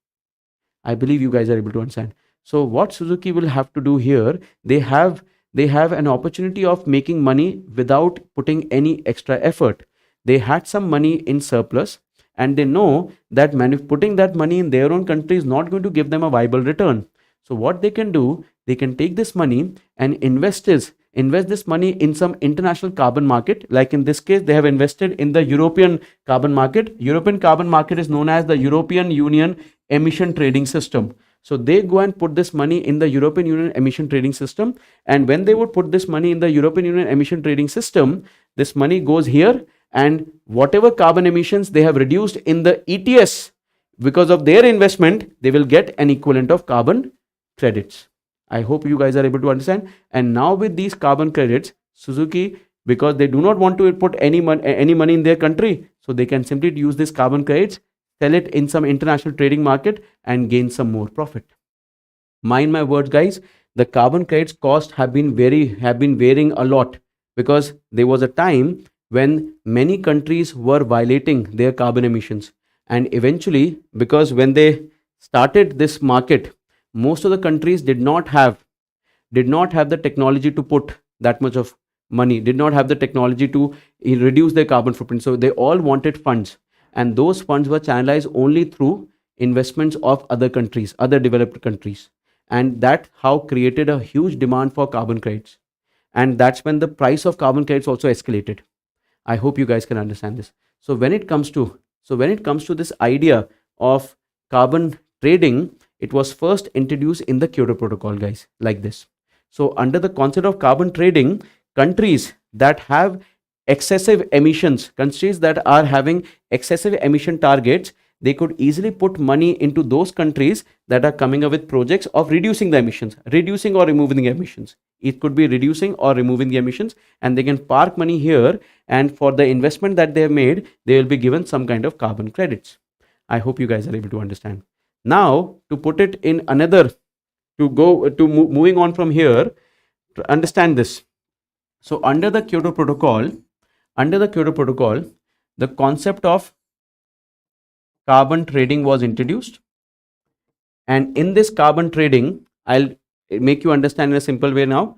I believe you guys are able to understand. So what Suzuki will have to do here, they have an opportunity of making money without putting any extra effort. They had some money in surplus, and they know that putting that money in their own country is not going to give them a viable return. So what they can do, they can take this money and invest this money in some international carbon market. Like in this case, they have invested in the European carbon market. European carbon market is known as the European Union Emission Trading System. So they go and put this money in the European Union Emission Trading System. And when they would put this money in the European Union Emission Trading System, this money goes here, and whatever carbon emissions they have reduced in the ETS because of their investment, they will get an equivalent of carbon credits. I hope you guys are able to understand. And now with these carbon credits, Suzuki, because they do not want to put any money in their country, so they can simply use this carbon credits, sell it in some international trading market, and gain some more profit. Mind my words, guys, the carbon credits cost have been varying a lot, because there was a time when many countries were violating their carbon emissions, And eventually, because when they started this market, most of the countries did not have the technology to put that much of money, did not have the technology to reduce their carbon footprint. So they all wanted funds, and those funds were channelized only through investments of other countries, other developed countries. And that how created a huge demand for carbon credits. And that's when the price of carbon credits also escalated. I hope you guys can understand this. So when it comes to this idea of carbon trading, it was first introduced in the Kyoto Protocol, guys, like this. So under the concept of carbon trading, countries that have excessive emissions, countries that are having excessive emission targets, they could easily put money into those countries that are coming up with projects of reducing the emissions, reducing or removing the emissions. It could be reducing or removing the emissions, and they can park money here, and for the investment that they have made, they will be given some kind of carbon credits. I hope you guys are able to understand. Now, to put it in another, moving on from here, to understand this. So under the Kyoto Protocol, the concept of carbon trading was introduced. And in this carbon trading, I'll make you understand in a simple way now.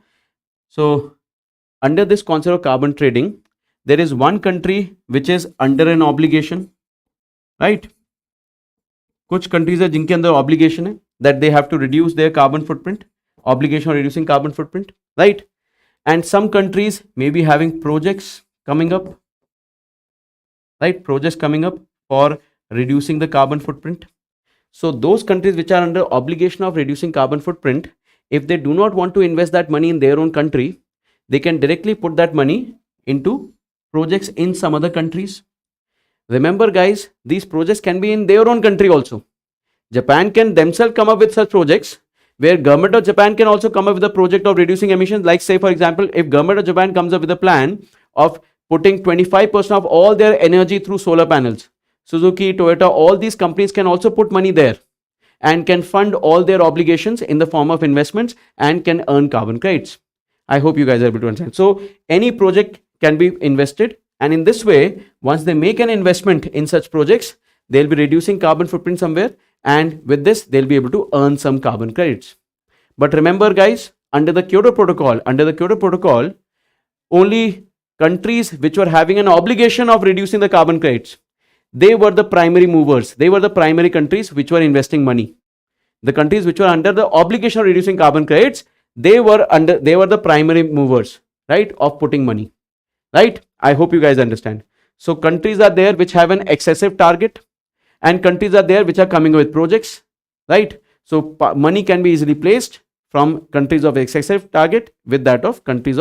So under this concept of carbon trading, there is one country which is under an obligation, right? कुछ countries है जिनके अंदर obligation है that they have to reduce their carbon footprint, obligation of reducing carbon footprint, right? And some countries may be having projects coming up, right? Projects coming up for reducing the carbon footprint. So those countries which are under obligation of reducing carbon footprint, if they do not want to invest that money in their own country, they can directly put that money into projects in some other countries. Remember guys, these projects can be in their own country also. Japan can themselves come up with such projects where government of Japan can also come up with a project of reducing emissions. Like say for example, if government of Japan comes up with a plan of putting 25% of all their energy through solar panels, Suzuki, Toyota, all these companies can also put money there and can fund all their obligations in the form of investments and can earn carbon credits. I hope you guys are able to understand. So any project can be invested, and in this way, once they make an investment in such projects, they'll be reducing carbon footprint somewhere, and with this, they'll be able to earn some carbon credits. But remember guys, under the Kyoto Protocol, only countries which were having an obligation of reducing the carbon credits, they were the primary movers. They were the primary countries which were investing money. The countries which were under the obligation of reducing carbon credits, they were the primary movers, right, of putting money, right? I hope you guys understand. So countries are there which have an excessive target, and countries are there which are coming with projects, right? So money can be easily placed from countries of excessive target with that of countries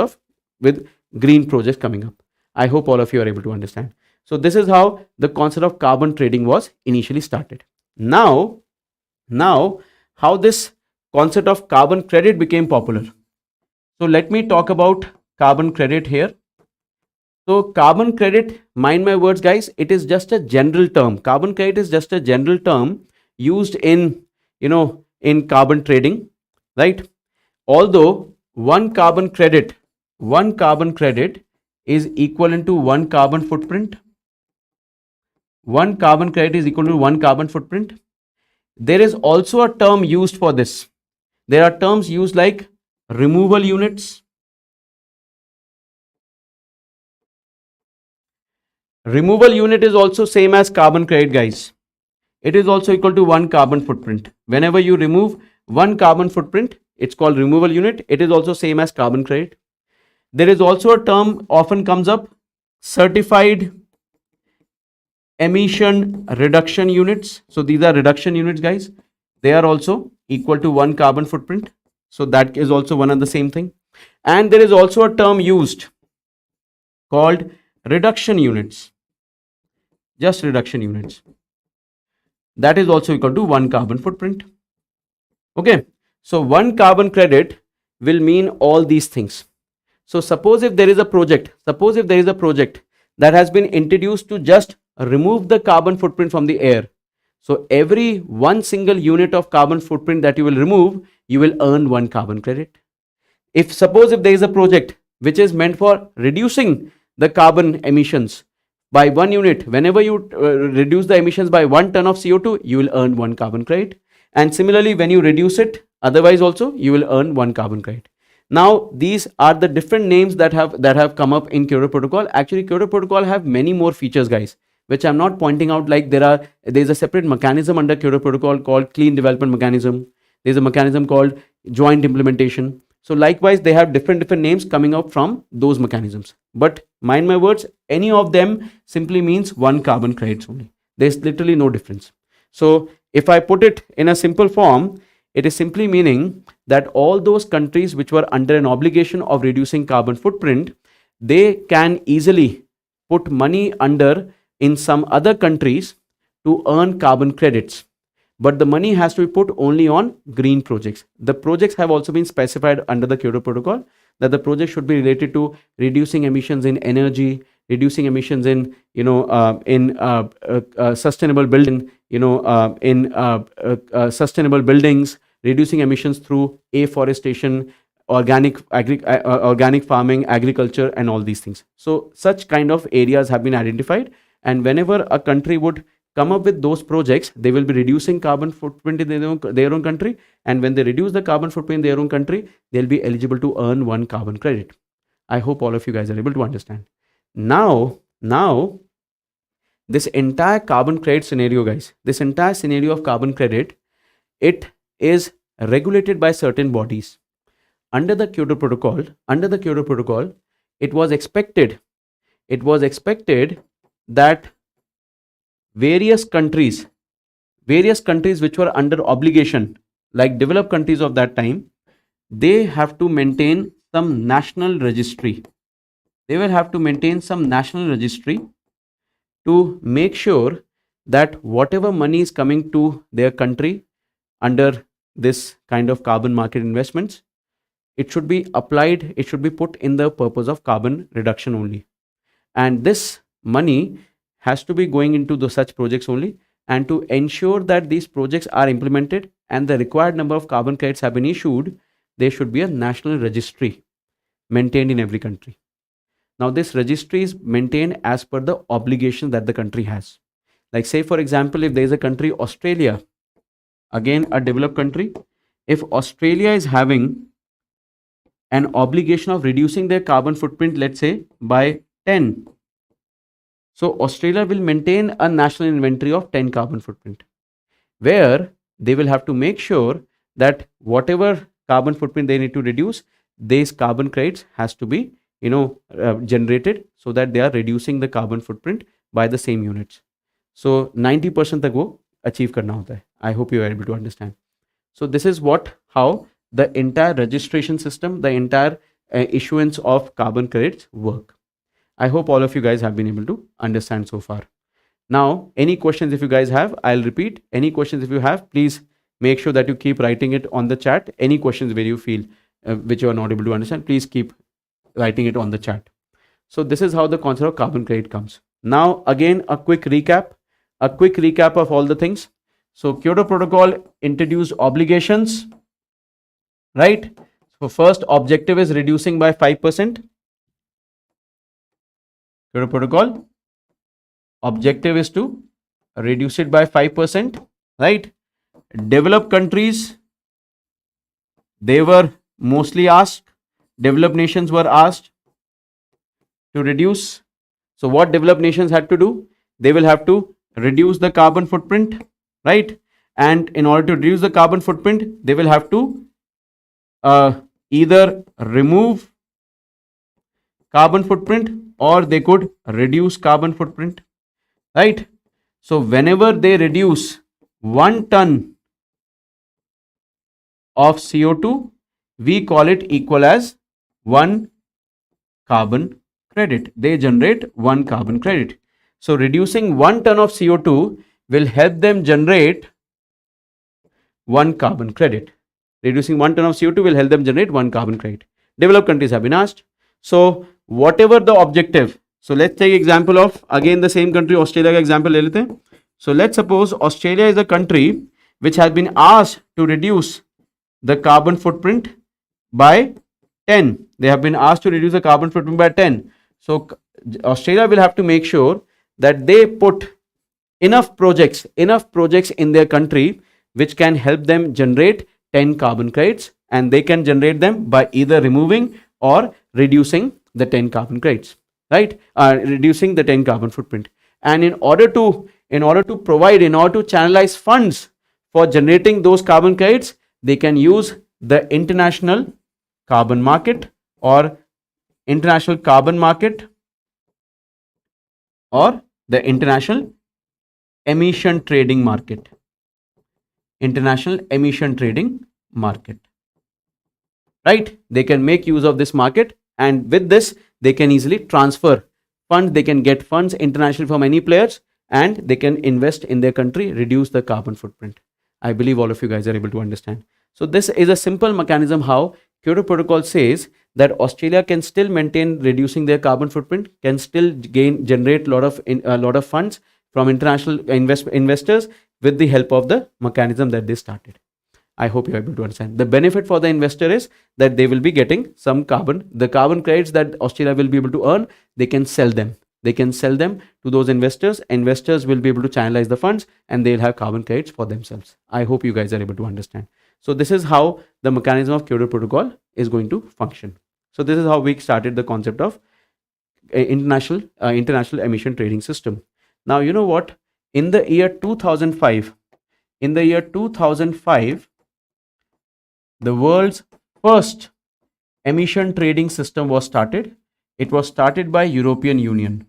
with green projects coming up. I hope all of you are able to understand. So this is how the concept of carbon trading was initially started. Now how this concept of carbon credit became popular. So let me talk about carbon credit here. So carbon credit, mind my words guys, it is just a general term. Carbon credit is just a general term used in carbon trading, right? Although one carbon credit is equivalent to one carbon footprint. One carbon credit is equal to one carbon footprint. There is also a term used for this. There are terms used like removal units. Removal unit is also same as carbon credit guys. It is also equal to one carbon footprint. Whenever you remove one carbon footprint, it's called removal unit. It is also same as carbon credit. There is also a term often comes up, certified emission reduction units. So these are reduction units guys. They are also equal to one carbon footprint. So that is also one and the same thing. And there is also a term used called reduction units. Just reduction units. That is also equal to one carbon footprint. Okay. So one carbon credit will mean all these things. So suppose if there is a project that has been introduced to just remove the carbon footprint from the air. So every one single unit of carbon footprint that you will remove, you will earn one carbon credit. Suppose if there is a project which is meant for reducing the carbon emissions by 1 unit, whenever you reduce the emissions by 1 ton of CO2, you will earn 1 carbon credit. And similarly, when you reduce it, otherwise also, you will earn 1 carbon credit. Now, these are the different names that have come up in Kyoto Protocol. Actually, Kyoto Protocol have many more features, guys, which I'm not pointing out. Like there's a separate mechanism under Kyoto Protocol called Clean Development Mechanism. There's a mechanism called Joint Implementation. So likewise, they have different names coming up from those mechanisms. But mind my words, any of them simply means 1 carbon credits only. There's literally no difference. So if I put it in a simple form, it is simply meaning that all those countries which were under an obligation of reducing carbon footprint, they can easily put money under in some other countries to earn carbon credits. But the money has to be put only on green projects. The projects have also been specified under the Kyoto Protocol that the project should be related to reducing emissions in energy, reducing emissions in sustainable building, sustainable buildings, reducing emissions through afforestation, organic farming, agriculture, and all these things. So such kind of areas have been identified, and whenever a country would come up with those projects, they will be reducing carbon footprint in their own country, and when they reduce the carbon footprint in their own country, they'll be eligible to earn 1 carbon credit. I hope all of you guys are able to understand. Now this entire carbon credit scenario, guys, this entire scenario of carbon credit, it is regulated by certain bodies. Under the Kyoto Protocol, it was expected that various countries which were under obligation, like developed countries of that time, they have to maintain some national registry. They will have to maintain some national registry to make sure that whatever money is coming to their country under this kind of carbon market investments, it should be applied, it should be put in the purpose of carbon reduction only. And this money has to be going into such projects only, and to ensure that these projects are implemented and the required number of carbon credits have been issued, there should be a national registry maintained in every country. Now this registry is maintained as per the obligation that the country has. Like say for example, if there is a country, Australia, again a developed country, if Australia is having an obligation of reducing their carbon footprint, let's say by 10, so Australia will maintain a national inventory of 10 carbon footprint, where they will have to make sure that whatever carbon footprint they need to reduce, these carbon credits has to be generated, so that they are reducing the carbon footprint by the same units. So 90% तक वो achieve करना होता है. I hope you are able to understand. So this is how the entire registration system, the entire issuance of carbon credits work. I hope all of you guys have been able to understand so far. Now, any questions if you guys have, I'll repeat. Any questions if you have, please make sure that you keep writing it on the chat. Any questions where you feel which you are not able to understand, please keep writing it on the chat. So this is how the concept of carbon credit comes. Now, again, a quick recap of all the things. So Kyoto Protocol introduced obligations, right? So first objective is reducing by 5%. Kyoto Protocol objective is to reduce it by 5%, right? Developed countries, they were mostly asked, developed nations were asked to reduce. So what developed nations had to do? They will have to reduce the carbon footprint, right? And in order to reduce the carbon footprint, they will have to either remove carbon footprint or they could reduce carbon footprint, right? So whenever they reduce 1 ton of CO2, we call it equal as 1 carbon credit. They generate 1 carbon credit. So reducing 1 ton of CO2 will help them generate 1 carbon credit. Reducing 1 ton of CO2 will help them generate 1 carbon credit. Developed countries have been asked. So whatever the objective, so let's take example of again the same country, Australia का example ले लेते हैं. So let's suppose Australia is a country which has been asked to reduce the carbon footprint by 10. They have been asked to reduce the carbon footprint by 10. So Australia will have to make sure that they put enough projects in their country which can help them generate 10 carbon credits, and they can generate them by either removing or reducing the 10 carbon credits, right? Reducing the 10 carbon footprint. And in order to channelize funds for generating those carbon credits, they can use the international carbon market or international carbon market or the international emission trading market. International emission trading market, right? They can make use of this market, and with this they can easily transfer funds. They can get funds internationally from any players, and they can invest in their country, reduce the carbon footprint. I believe all of you guys are able to understand. So this is a simple mechanism how Kyoto Protocol says that Australia can still maintain reducing their carbon footprint, can still generate a lot of funds from international investors with the help of the mechanism that they started. I hope you're able to understand. The benefit for the investor is that they will be getting some the carbon credits that Australia will be able to earn, they can sell them. They can sell them to those investors. Investors will be able to channelize the funds, and they'll have carbon credits for themselves. I hope you guys are able to understand. So this is how the mechanism of Kyoto Protocol is going to function. So this is how we started the concept of international emission trading system. Now, you know what? In the year 2005, the world's first emission trading system was started. It was started by European Union.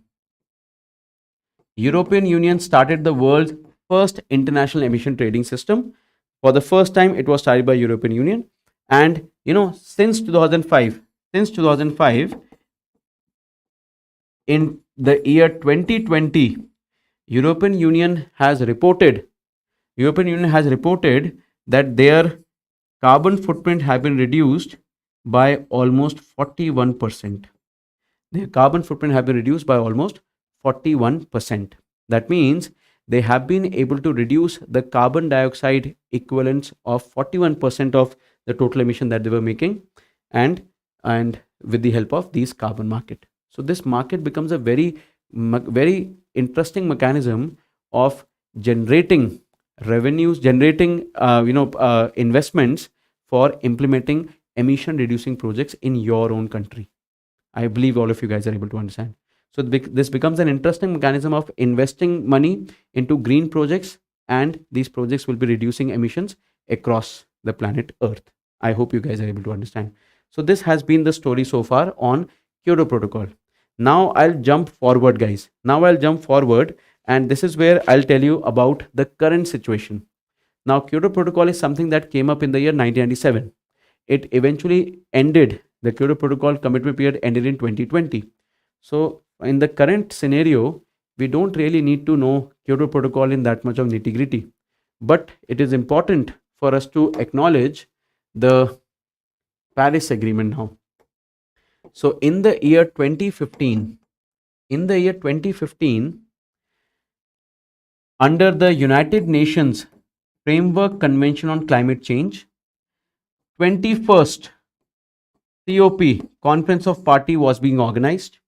European Union started the world's first international emission trading system. For the first time, it was started by European Union. And since 2005, in the year 2020, European Union has reported that their carbon footprint have been reduced by almost 41%. Their carbon footprint have been reduced by almost 41%. That means they have been able to reduce the carbon dioxide equivalents of 41% of the total emission that they were making, and with the help of these carbon market. So this market becomes a very interesting mechanism of generating revenues, generating investments for implementing emission reducing projects in your own country. I believe all of you guys are able to understand. So this becomes an interesting mechanism of investing money into green projects, and these projects will be reducing emissions across the planet Earth. I hope you guys are able to understand. So this has been the story so far on Kyoto Protocol. Now I'll jump forward, guys. And this is where I'll tell you about the current situation. Now, Kyoto Protocol is something that came up in the year 1997. It eventually ended. The Kyoto Protocol commitment period ended in 2020. So in the current scenario, we don't really need to know Kyoto Protocol in that much of nitty-gritty. But it is important for us to acknowledge the Paris Agreement now. So in the year 2015, under the United Nations Framework Convention on Climate Change, 21st COP, Conference of Party, was being organized.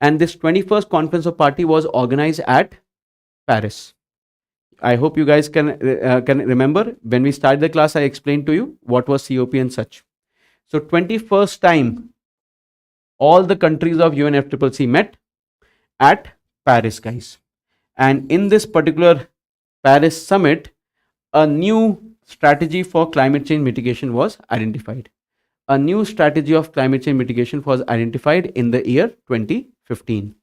And this 21st Conference of Party was organized at Paris. I hope you guys can remember when we started the class, I explained to you what was COP and such. So 21st time, all the countries of UNFCCC met at Paris, guys. And in this particular Paris summit, a new strategy for climate change mitigation was identified. A new strategy of climate change mitigation was identified in the year 2015.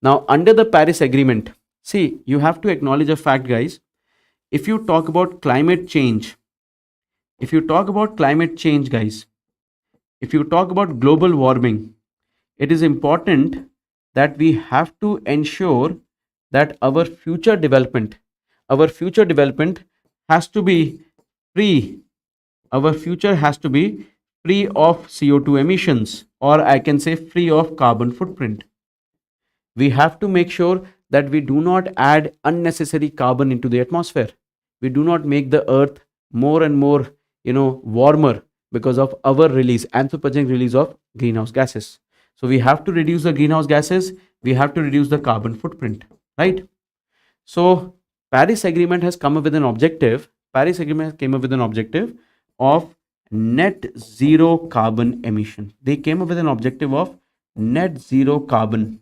Now, under the Paris Agreement, see, you have to acknowledge a fact, guys. If you talk about climate change, guys, if you talk about global warming, it is important that we have to ensure that our future development has to be free. Our future has to be free of CO2 emissions, or I can say free of carbon footprint. We have to make sure that we do not add unnecessary carbon into the atmosphere. We do not make the earth more and more, warmer because of our anthropogenic release of greenhouse gases. So we have to reduce the greenhouse gases. We have to reduce the carbon footprint. right? So Paris Agreement has come up with an objective. Paris Agreement came up with an objective of net zero carbon emission. They came up with an objective of net zero carbon.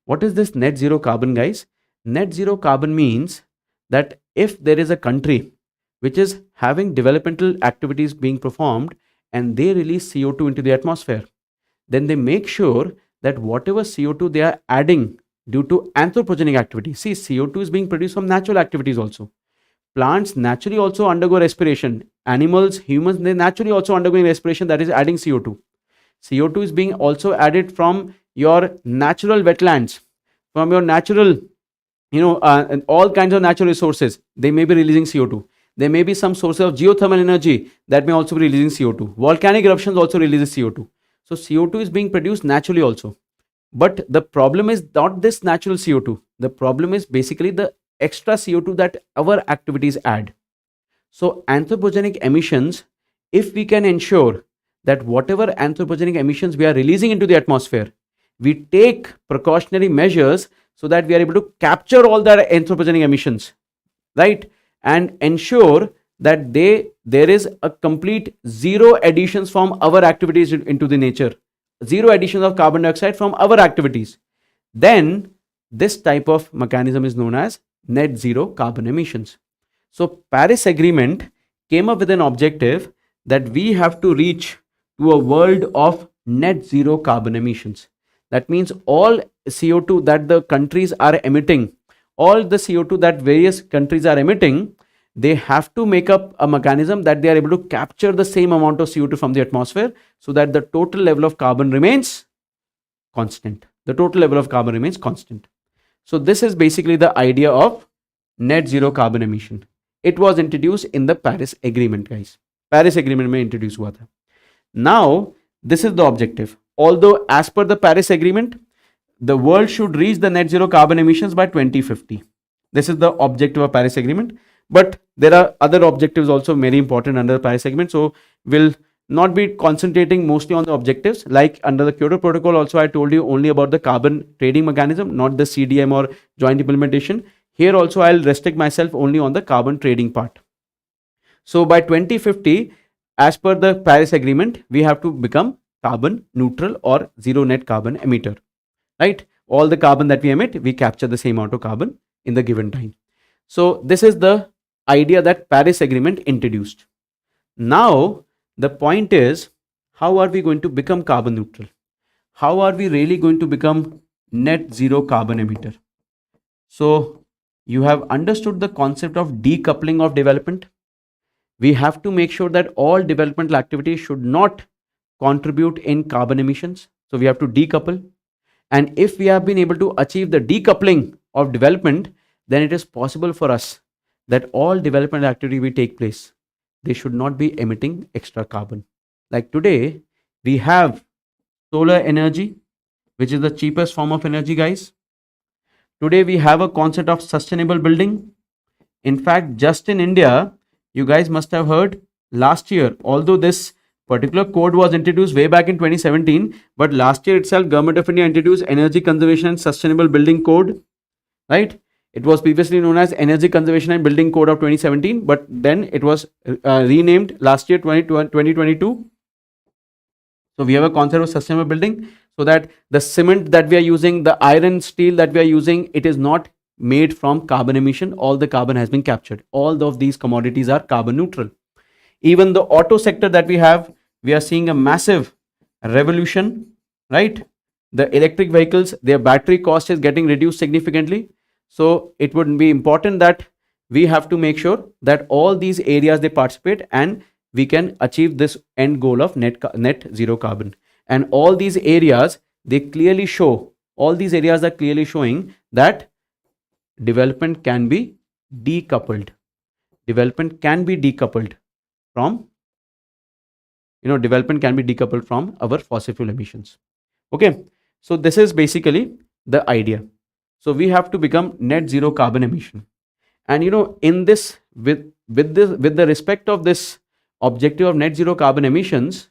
What is this net zero carbon, guys? Net zero carbon means that if there is a country which is having developmental activities being performed and they release CO2 into the atmosphere, then they make sure that whatever CO2 they are adding due to anthropogenic activity. See, CO2 is being produced from natural activities also. Plants naturally also undergo respiration. Animals, humans, they naturally also undergoing respiration, that is adding CO2. CO2 is being also added from your natural wetlands, from your natural, and all kinds of natural resources. They may be releasing CO2. There may be some sources of geothermal energy that may also be releasing CO2. Volcanic eruptions also releases CO2. So CO2 is being produced naturally also. But the problem is not this natural CO2. The problem is basically the extra CO2 that our activities add. So anthropogenic emissions, if we can ensure that whatever anthropogenic emissions we are releasing into the atmosphere, we take precautionary measures so that we are able to capture all the anthropogenic emissions, right? And ensure that there is a complete zero additions from our activities into the nature, zero additions of carbon dioxide from our activities, then this type of mechanism is known as net zero carbon emissions. So Paris Agreement came up with an objective that we have to reach to a world of net zero carbon emissions. That means all CO2 that the countries are emitting, all the CO2 that various countries are emitting, they have to make up a mechanism that they are able to capture the same amount of CO2 from the atmosphere so that the total level of carbon remains constant. The total level of carbon remains constant. So this is basically the idea of net zero carbon emission. It was introduced in the Paris Agreement, guys. Paris Agreement में introduce हुआ था. Now, this is the objective. Although as per the Paris Agreement, the world should reach the net zero carbon emissions by 2050. This is the objective of Paris Agreement. But there are other objectives also very important under the Paris Agreement. So we'll not be concentrating mostly on the objectives. Like under the Kyoto Protocol also, I told you only about the carbon trading mechanism, not the CDM or joint implementation. Here also I'll restrict myself only on the carbon trading part. So by 2050, as per the Paris Agreement, we have to become carbon neutral or zero net carbon emitter, right? All the carbon that we emit, we capture the same amount of carbon in the given time. So this is the idea that Paris Agreement introduced. Now, the point is, how are we going to become carbon neutral? How are we really going to become net zero carbon emitter? So you have understood the concept of decoupling of development. We have to make sure that all developmental activities should not contribute in carbon emissions. So we have to decouple. And if we have been able to achieve the decoupling of development, then it is possible for us that all development activity will take place. They should not be emitting extra carbon. Like today, we have solar energy, which is the cheapest form of energy, guys. Today, we have a concept of sustainable building. In fact, just in India, you guys must have heard last year, although this particular code was introduced way back in 2017, but last year itself, Government of India introduced Energy Conservation and Sustainable Building Code, right? It was previously known as Energy Conservation and Building Code of 2017, but then it was renamed last year, 2022. So we have a concept of sustainable building, so that the cement that we are using, the iron, steel that we are using, it is not made from carbon emission. All the carbon has been captured. All of these commodities are carbon neutral. Even the auto sector that we have, we are seeing a massive revolution, right? The electric vehicles, their battery cost is getting reduced significantly. So it would be important that we have to make sure that all these areas they participate and we can achieve this end goal of net zero carbon. And all these areas, they clearly show, all these areas are clearly showing that development can be decoupled. Development can be decoupled from, development can be decoupled from our fossil fuel emissions. Okay, so this is basically the idea. So we have to become net zero carbon emission. And in this, with the respect of this objective of net zero carbon emissions,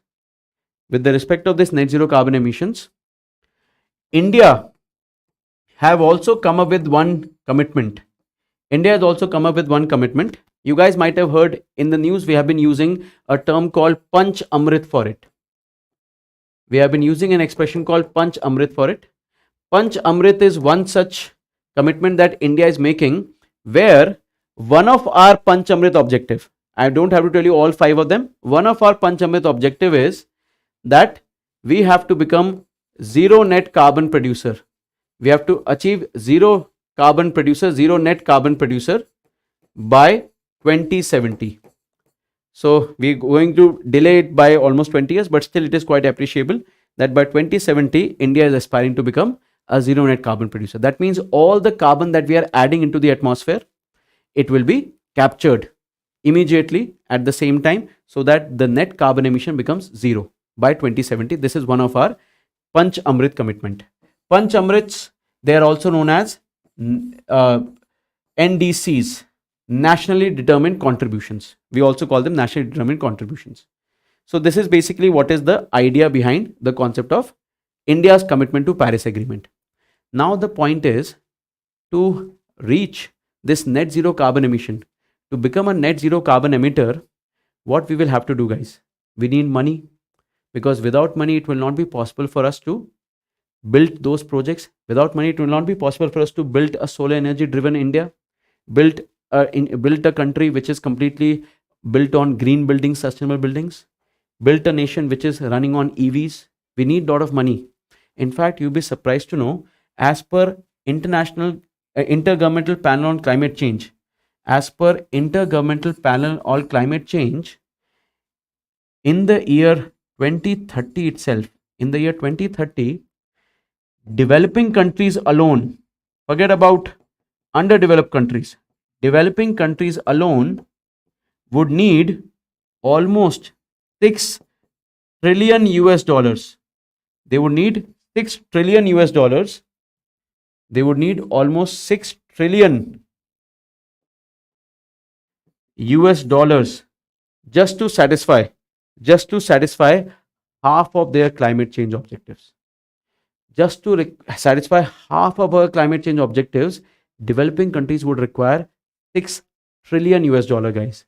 with the respect of this net zero carbon emissions, India have also come up with one commitment. India has also come up with one commitment. You guys might have heard in the news, we have been using a term called Panch Amrit for it. We have been using an expression called Panch Amrit for it. Panch Amrit is one such commitment that India is making, where one of our Panch Amrit objective, I don't have to tell you all 5 of them, one of our Panch Amrit objective is that we have to become zero net carbon producer. We have to achieve zero net carbon producer by 2070. So we're going to delay it by almost 20 years, but still it is quite appreciable that by 2070, India is aspiring to become a zero net carbon producer. That means all the carbon that we are adding into the atmosphere, it will be captured immediately at the same time, so that the net carbon emission becomes zero by 2070. This is one of our Panch Amrit commitment. Panch Amrits, they are also known as NDCs, nationally determined contributions. We also call them nationally determined contributions. So this is basically what is the idea behind the concept of India's commitment to Paris Agreement. Now the point is, to reach this net zero carbon emission, to become a net zero carbon emitter, what we will have to do, guys? We need money, because without money it will not be possible for us to build those projects. Without money it will not be possible for us to build a solar energy driven India, build a country which is completely built on green buildings, sustainable buildings, built a nation which is running on EVs. We need a lot of money. In fact, you'll be surprised to know, as per Intergovernmental Panel on Climate Change, in the year 2030 itself, in the year 2030, developing countries alone, forget about underdeveloped countries, developing countries alone would need almost 6 trillion US dollars. They would need 6 trillion US dollars. They would need almost 6 trillion US dollars just to satisfy half of their climate change objectives. Just to satisfy half of our climate change objectives, developing countries would require 6 trillion US dollar, guys.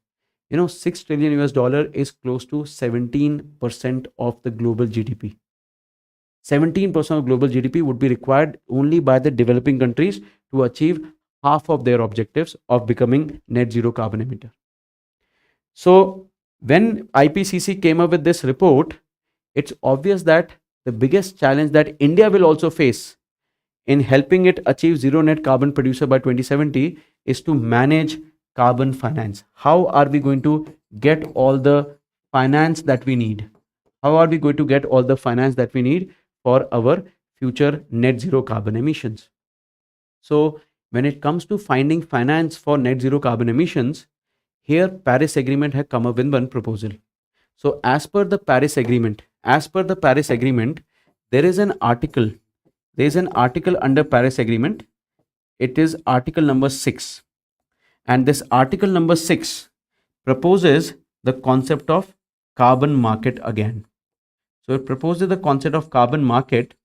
6 trillion US dollar is close to 17% of the global GDP. 17% of global GDP would be required only by the developing countries to achieve half of their objectives of becoming net zero carbon emitter. So when IPCC came up with this report, it's obvious that the biggest challenge that India will also face in helping it achieve zero net carbon producer by 2070 is to manage carbon finance. How are we going to get all the finance that we need? How are we going to get all the finance that we need for our future net zero carbon emissions? So when it comes to finding finance for net zero carbon emissions, here Paris Agreement has come up with one proposal. So as per the Paris Agreement, there is an article under Paris Agreement. It is article number 6. And this article number 6 proposes the concept of carbon market again. So it proposes the concept of carbon market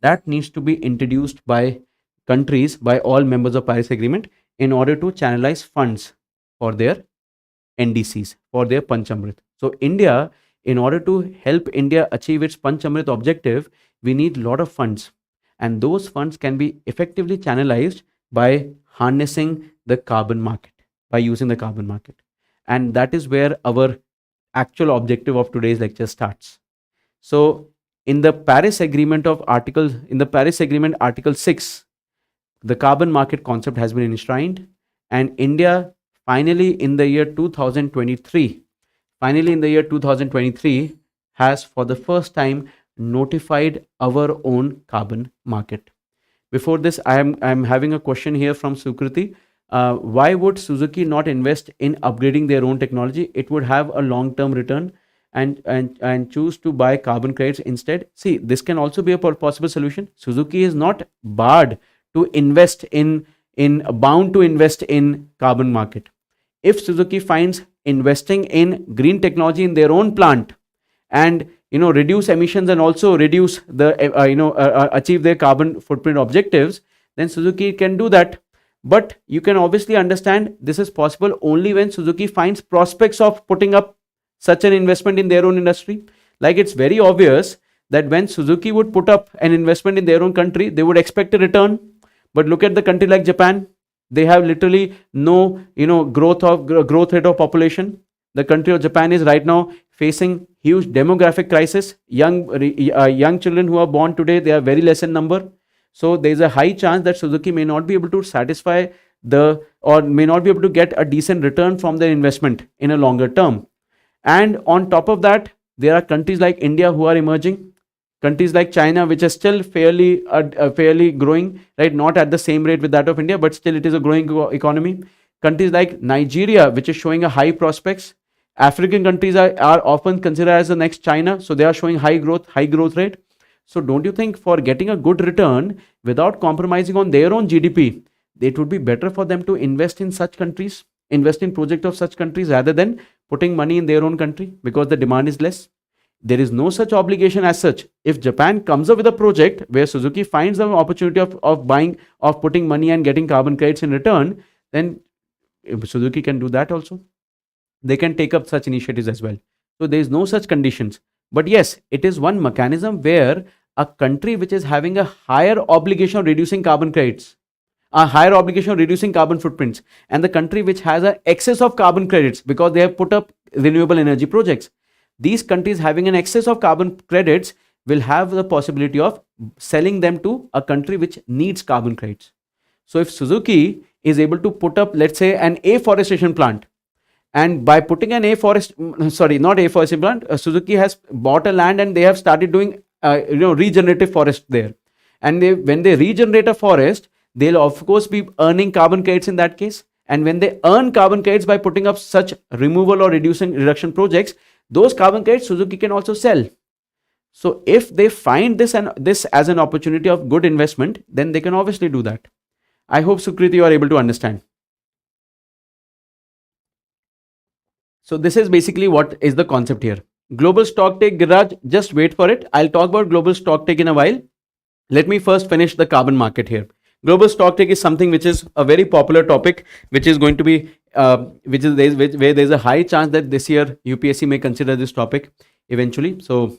that needs to be introduced by countries, by all members of Paris Agreement, in order to channelize funds for their NDCs, for their Panchamrit. So India, in order to help India achieve its Panchamrit objective, we need a lot of funds. And those funds can be effectively channelized by harnessing the carbon market, by using the carbon market. And that is where our actual objective of today's lecture starts. So in the Paris Agreement Article 6, the carbon market concept has been enshrined, and India finally in the year 2023 has for the first time notified our own carbon market. Before this, I am having a question here from Sukriti. Why would Suzuki not invest in upgrading their own technology? It would have a long-term return, and choose to buy carbon credits instead. See, this can also be a possible solution. Suzuki is not bound to invest in carbon market. If Suzuki finds investing in green technology in their own plant and reduce emissions and also reduce the achieve their carbon footprint objectives, then Suzuki can do that. But you can obviously understand this is possible only when Suzuki finds prospects of putting up such an investment in their own industry. Like, it's very obvious that when Suzuki would put up an investment in their own country, they would expect a return. But look at the country like Japan. They have literally no, growth rate of population. The country of Japan is right now facing huge demographic crisis. Young children who are born today, they are very less in number. So there is a high chance that Suzuki may not be able to satisfy or may not be able to get a decent return from their investment in a longer term. And on top of that, there are countries like India who are emerging, countries like China, which are still fairly growing, right? Not at the same rate with that of India, but still it is a growing economy. Countries like Nigeria, which is showing a high prospects. African countries are often considered as the next China, so they are showing high growth rate. So don't you think for getting a good return without compromising on their own GDP, it would be better for them to invest in such countries, invest in projects of such countries rather than putting money in their own country because the demand is less? There is no such obligation as such. If Japan comes up with a project where Suzuki finds an opportunity of putting money and getting carbon credits in return, then Suzuki can do that also. They can take up such initiatives as well. So there is no such conditions. But yes, it is one mechanism where a country which is having a higher obligation of reducing carbon credits, a higher obligation of reducing carbon footprints, and the country which has an excess of carbon credits because they have put up renewable energy projects, these countries having an excess of carbon credits will have the possibility of selling them to a country which needs carbon credits. So if Suzuki is able to put up, let's say, an afforestation plant, and by putting an afforestation plant, Suzuki has bought a land and they have started doing regenerative forest there. And when they regenerate a forest, they'll of course be earning carbon credits in that case. And when they earn carbon credits by putting up such removal or reduction projects, those carbon credits Suzuki can also sell. So if they find this as an opportunity of good investment, then they can obviously do that. I hope, Sukriti, you are able to understand. So this is basically what is the concept here. Global stock take, Giraj, just wait for it. I'll talk about global stock take in a while. Let me first finish the carbon market here. Global stock take is something which is a very popular topic, which is going to be, where there's a high chance that this year UPSC may consider this topic eventually. So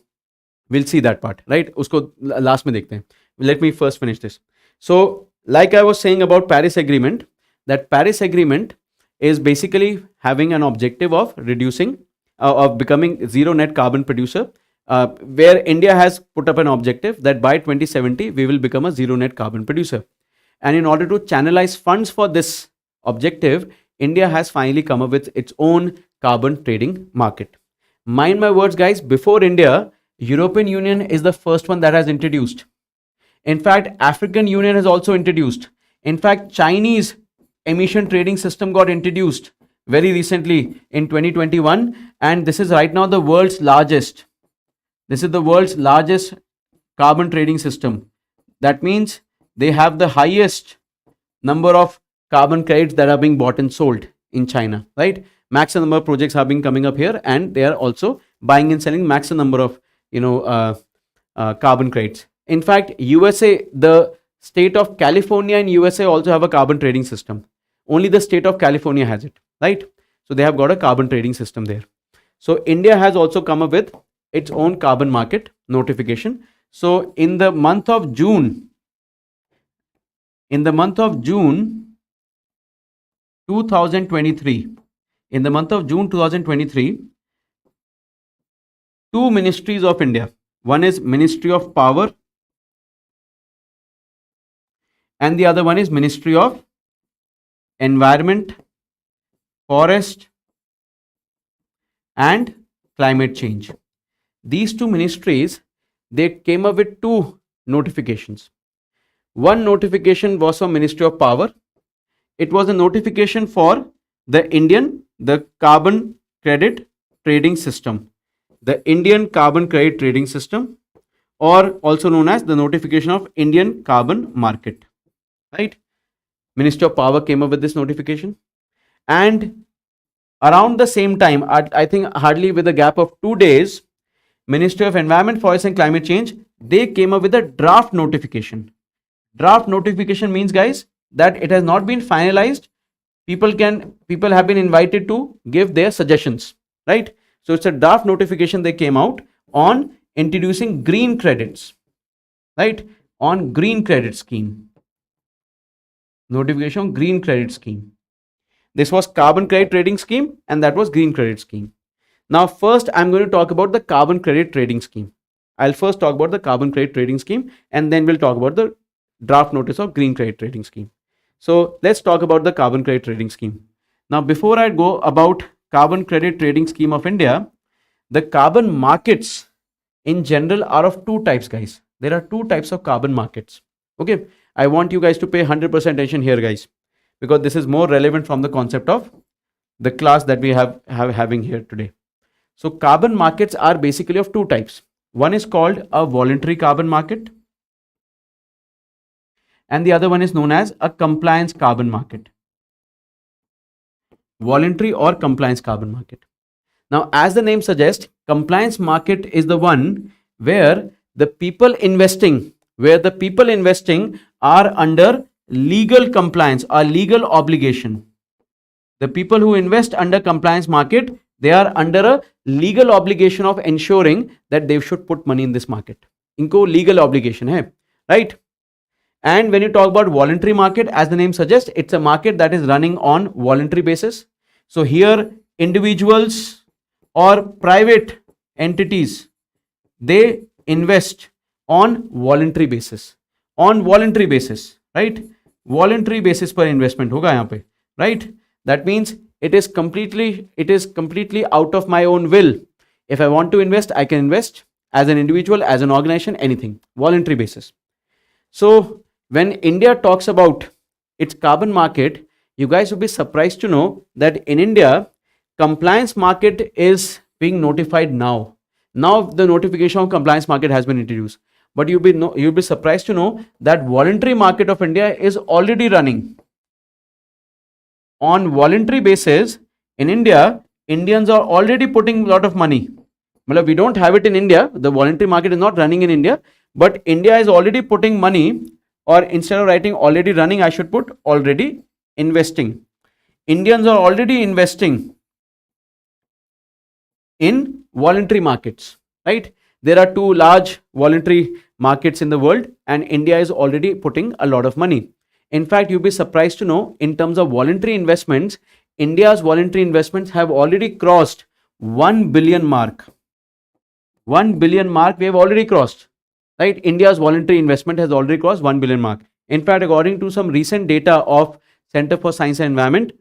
we'll see that part, right? Usko last mein dekhte hain. Let me first finish this. So like I was saying about Paris Agreement, that Paris Agreement is basically having an objective of reducing, of becoming zero net carbon producer, where India has put up an objective that by 2070, we will become a zero net carbon producer. And in order to channelize funds for this objective, India has finally come up with its own carbon trading market. Mind my words, guys, before India, European Union is the first one that has introduced. In fact, African Union has also introduced. In fact, Chinese emission trading system got introduced very recently in 2021, and this is right now the world's largest. This is the world's largest carbon trading system. That means they have the highest number of carbon credits that are being bought and sold in China, right? Maximum number of projects have been coming up here, and they are also buying and selling maximum number of carbon credits. In fact, USA, the state of California in USA also have a carbon trading system. Only the state of California has it, right? So they have got a carbon trading system there. So India has also come up with its own carbon market notification. So in the month of June 2023, two ministries of India, one is Ministry of Power and the other one is Ministry of Environment, Forest and Climate Change. These two ministries, they came up with two notifications. One notification was from Ministry of Power. It was a notification for the carbon credit trading system. The Indian carbon credit trading system, or also known as the notification of Indian carbon market, right? Ministry of Power came up with this notification, and around the same time, I think hardly with a gap of 2 days, Ministry of Environment, Forest and Climate Change, they came up with a draft notification. Draft notification means, guys, that it has not been finalized. People have been invited to give their suggestions, right? So it's a draft notification. They came out on introducing green credits, right? On green credit scheme. Notification on green credit scheme. This was carbon credit trading scheme, and that was green credit scheme. Now, first, I'm going to talk about the carbon credit trading scheme. I'll first talk about the carbon credit trading scheme, and then we'll talk about the draft notice of green credit trading scheme. So let's talk about the carbon credit trading scheme. Now, before I go about carbon credit trading scheme of India, the carbon markets in general are of two types, guys. There are two types of carbon markets. Okay, I want you guys to pay 100% attention here, guys, because this is more relevant from the concept of the class that we having here today. So carbon markets are basically of two types. One is called a voluntary carbon market, and the other one is known as a compliance carbon market. Voluntary or compliance carbon market. Now, as the name suggests, compliance market is the one where the people investing are under legal compliance or legal obligation. The people who invest under compliance market, they are under a legal obligation of ensuring that they should put money in this market. Inko legal obligation hai, right? And when you talk about voluntary market, as the name suggests, it's a market that is running on voluntary basis. So here, individuals or private entities, they invest on voluntary basis. On voluntary basis, right? Voluntary basis per investment hoga yahan pe, right? That means it is completely out of my own will. If I want to invest, I can invest as an individual, as an organization, anything. Voluntary basis. So when India talks about its carbon market, you guys will be surprised to know that in India, compliance market is being notified now. Now the notification of compliance market has been introduced. But you'll be surprised to know that voluntary market of India is already running. On voluntary basis, in India, Indians are already putting a lot of money. We don't have it in India. The voluntary market is not running in India, but India is already putting money, or instead of writing already running, I should put already investing. Indians are already investing in voluntary markets, right? There are two large voluntary markets in the world, and India is already putting a lot of money. In fact, you'll be surprised to know, in terms of voluntary investments, India's voluntary investments have already crossed 1 billion mark. 1 billion mark we have already crossed, right? India's voluntary investment has already crossed 1 billion mark. In fact, according to some recent data of Center for Science and Environment,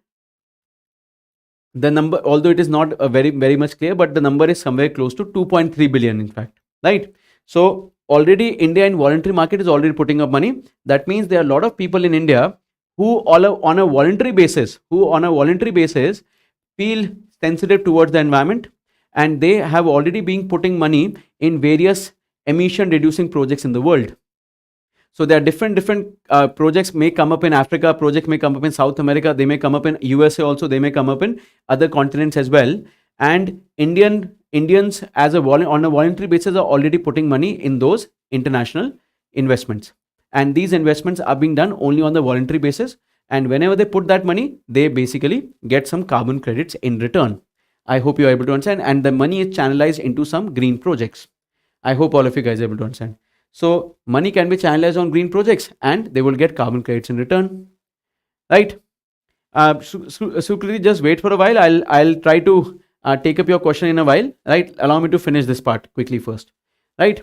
the number, although it is not very much clear, but the number is somewhere close to 2.3 billion, in fact, right? So already India in voluntary market is already putting up money. That means there are a lot of people in India who on a voluntary basis feel sensitive towards the environment, and they have already been putting money in various emission reducing projects in the world. So there are different projects may come up in Africa, projects may come up in South America, they may come up in USA also, they may come up in other continents as well. And Indians on a voluntary basis are already putting money in those international investments. And these investments are being done only on the voluntary basis. And whenever they put that money, they basically get some carbon credits in return. I hope you are able to understand. And the money is channelized into some green projects. I hope all of you guys are able to understand. So money can be channelized on green projects, and they will get carbon credits in return, right? Sukriti, just wait for a while. I'll try to take up your question in a while, right? Allow me to finish this part quickly first, right?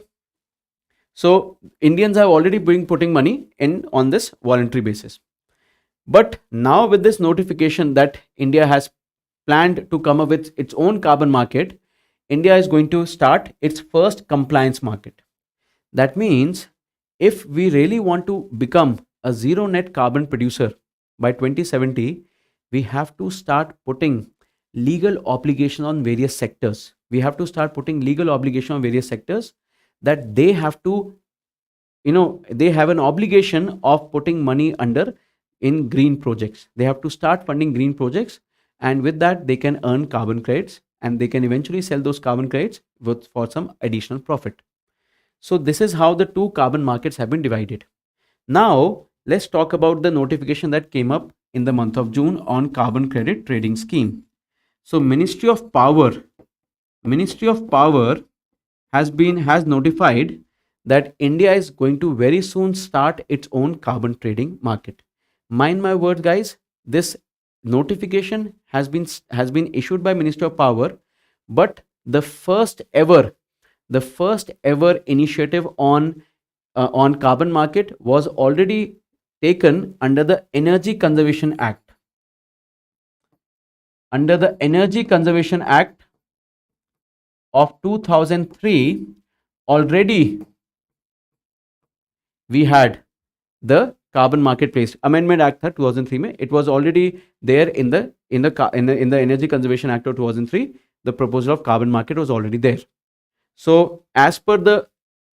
So Indians have already been putting money in on this voluntary basis. But now with this notification that India has planned to come up with its own carbon market, India is going to start its first compliance market. That means if we really want to become a zero net carbon producer by 2070, we have to start putting legal obligation on various sectors. We have to start putting legal obligation on various sectors that they have to, they have an obligation of putting money under in green projects. They have to start funding green projects, and with that they can earn carbon credits, and they can eventually sell those carbon credits for some additional profit. So this is how the two carbon markets have been divided. Now, let's talk about the notification that came up in the month of June on carbon credit trading scheme. So, Ministry of Power has notified that India is going to very soon start its own carbon trading market. Mind my words, guys. This notification has been issued by Ministry of Power, but the first ever initiative on carbon market was already taken under the Energy Conservation Act. Under the Energy Conservation Act of 2003, already we had the Carbon Marketplace Amendment Act था 2003 में. It was already there in the Energy Conservation Act of 2003. The proposal of carbon market was already there. So as per the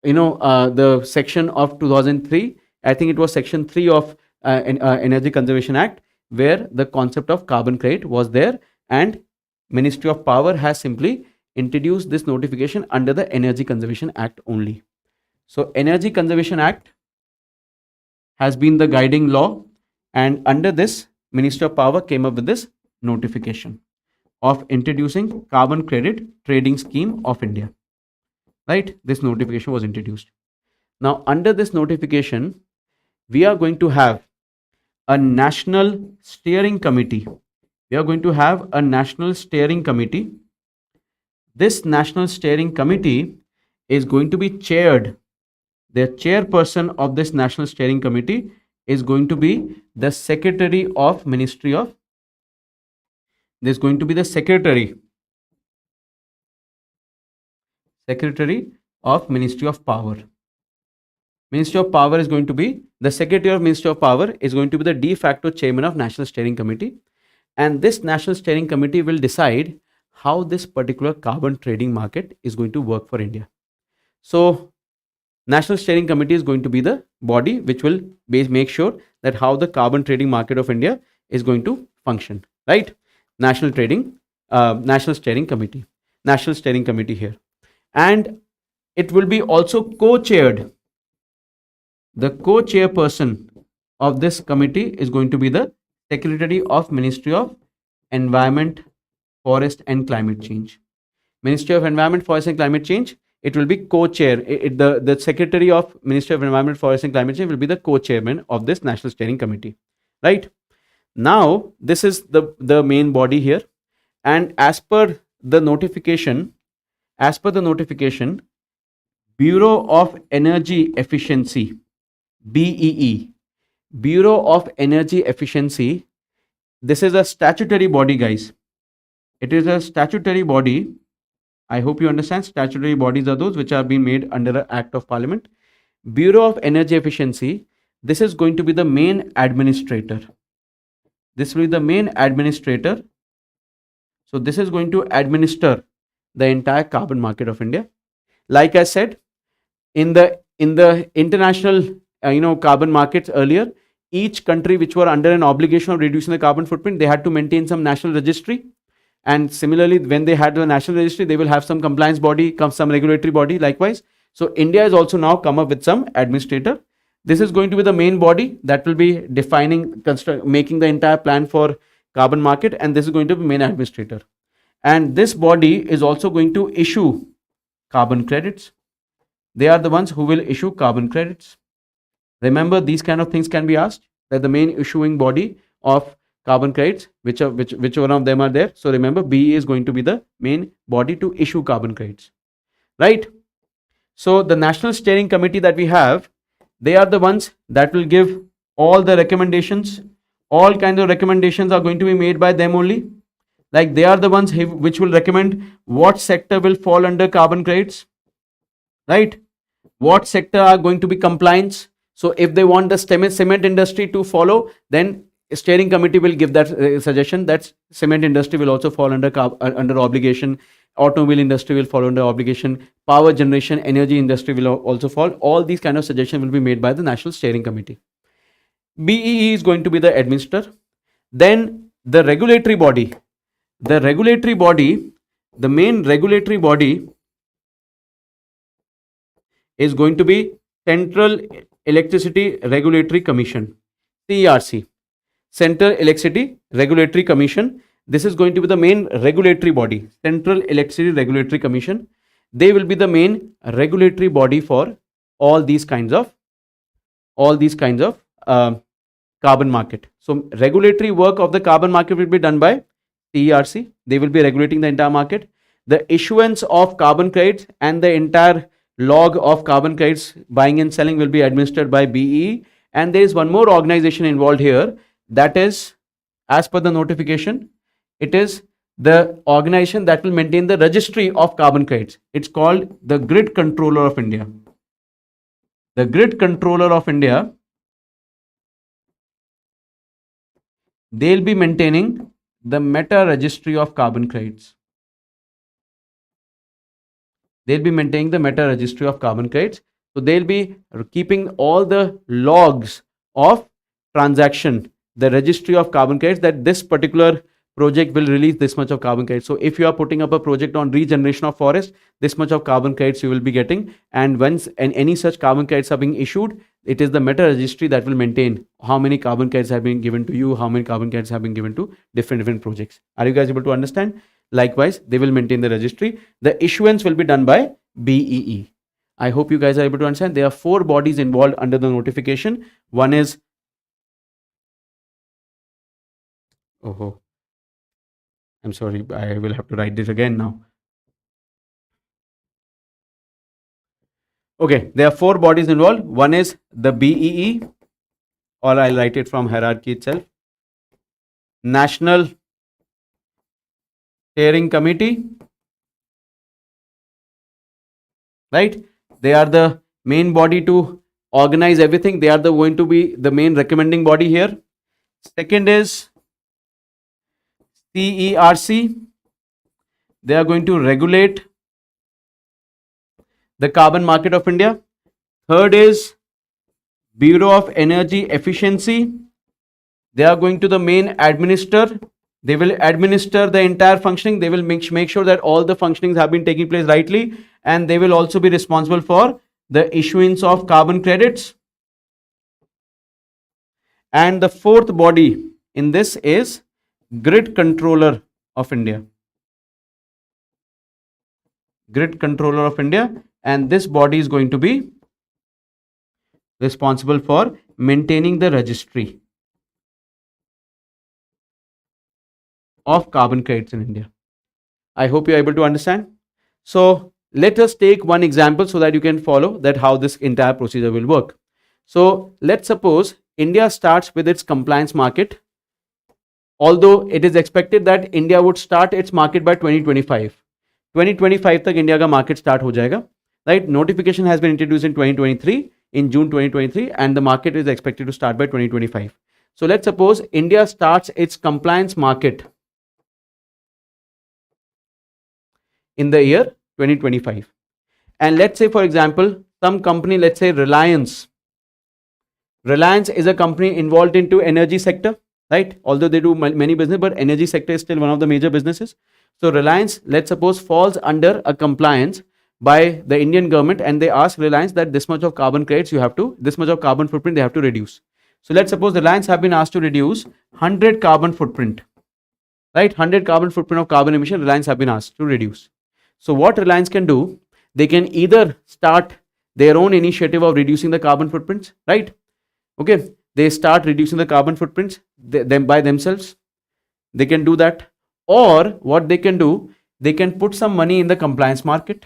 the section of 2003, I think it was section 3 of Energy Conservation Act, where the concept of carbon credit was there, and Ministry of Power has simply introduced this notification under the Energy Conservation Act only. So Energy Conservation Act has been the guiding law, and under this, Ministry of Power came up with this notification of introducing carbon credit trading scheme of India. Right? This notification was introduced. Now, under this notification, we are going to have a national steering committee. We are going to have a national steering committee. This national steering committee is going to be chaired. The chairperson of this national steering committee is going to be the secretary of Ministry of. There's going to be the secretary of Ministry of Power. Ministry of Power is going to be the secretary of Ministry of Power is going to be the de facto chairman of National Steering Committee, and this National Steering Committee will decide how this particular carbon trading market is going to work for India. So National Steering Committee is going to be the body which will make sure that how the carbon trading market of India is going to function, right? National Steering Committee here. And it will be also co-chaired. The co-chairperson of this committee is going to be the Secretary of Ministry of Environment, Forest and Climate Change. Ministry of Environment, Forest and Climate Change, it will be co-chair. The Secretary of Ministry of Environment, Forest and Climate Change will be the co-chairman of this National Steering Committee, right? Now, this is the main body here, and as per the notification, Bureau of Energy Efficiency, BEE, Bureau of Energy Efficiency, this is a statutory body, guys. It is a statutory body. I hope you understand. Statutory bodies are those which are being made under an Act of Parliament. Bureau of Energy Efficiency, this is going to be the main administrator. This will be the main administrator. So this is going to administer the entire carbon market of India. Like I said, in the international carbon markets earlier, each country which were under an obligation of reducing the carbon footprint, they had to maintain some national registry. And similarly, when they had the national registry, they will have some compliance body, some regulatory body likewise. So India has also now come up with some administrator. This is going to be the main body that will be defining, making the entire plan for carbon market, and this is going to be main administrator. And this body is also going to issue carbon credits. They are the ones who will issue carbon credits. Remember, these kind of things can be asked, that the main issuing body of carbon credits, which one of them are there. So remember, BE is going to be the main body to issue carbon credits, right? So the National Steering Committee that we have, they are the ones that will give all the recommendations. All kinds of recommendations are going to be made by them only. Like they are the ones which will recommend what sector will fall under carbon credits, right? What sector are going to be compliance. So if they want the cement industry to follow, then steering committee will give that suggestion that cement industry will also fall under obligation. Automobile industry will fall under obligation. Power generation, energy industry will also fall. All these kind of suggestions will be made by the National Steering Committee. BEE is going to be the administrator. Then the regulatory body. The main regulatory body is going to be Central Electricity Regulatory Commission, CERC, Central Electricity Regulatory Commission. This is going to be the main regulatory body, Central Electricity Regulatory Commission. They will be the main regulatory body for all these kinds of carbon market. So regulatory work of the carbon market will be done by CERC. They will be regulating the entire market. The issuance of carbon credits and the entire log of carbon credits buying and selling will be administered by BEE. And there is one more organization involved here, that is, as per the notification, it is the organization that will maintain the registry of carbon credits. It's called the Grid Controller of India. The Grid Controller of India, they'll be maintaining the meta registry of carbon credits. They'll be maintaining the meta registry of carbon credits. So they'll be keeping all the logs of transaction, the registry of carbon credits, that this particular project will release this much of carbon credits. So if you are putting up a project on regeneration of forest, this much of carbon credits you will be getting. And once any such carbon credits are being issued, it is the meta registry that will maintain how many carbon credits have been given to you, how many carbon credits have been given to different projects. Are you guys able to understand? Likewise, they will maintain the registry. The issuance will be done by BEE. I hope you guys are able to understand. There are 4 bodies involved under the notification. One is, I'm sorry, I will have to write this again now. Okay, there are 4 bodies involved. One is the BEE, or I'll write it from hierarchy itself. National Steering Committee, right? They are the main body to organize everything. They are going to be the main recommending body here. Second is CERC. They are going to regulate the carbon market of India. Third is Bureau of Energy Efficiency. They are going to the main administer. They will administer the entire functioning. They will make sure that all the functionings have been taking place rightly, and they will also be responsible for the issuance of carbon credits. And the 4th body in this is Grid Controller of India. Grid Controller of India, and this body is going to be responsible for maintaining the registry of carbon credits in India. I hope you are able to understand. So let us take one example so that you can follow that how this entire procedure will work. So let's suppose India starts with its compliance market, although it is expected that India would start its market by 2025. 2025 तक India का market start हो जाएगा, right? Notification has been introduced in 2023, in June 2023, and the market is expected to start by 2025. So let's suppose India starts its compliance market in the year 2025. And let's say, for example, some company, let's say Reliance. Reliance is a company involved into energy sector, right? Although they do many business, but energy sector is still one of the major businesses. So Reliance, let's suppose, falls under a compliance by the Indian government, and they ask Reliance that this much of carbon credits you have to, this much of carbon footprint they have to reduce. So let's suppose Reliance have been asked to reduce 100 carbon footprint, right? 100 carbon footprint of carbon emission Reliance have been asked to reduce. So what Reliance can do, they can either start their own initiative of reducing the carbon footprints, right? Okay, they start reducing the carbon footprints them by themselves. They can do that. Or what they can do, they can put some money in the compliance market.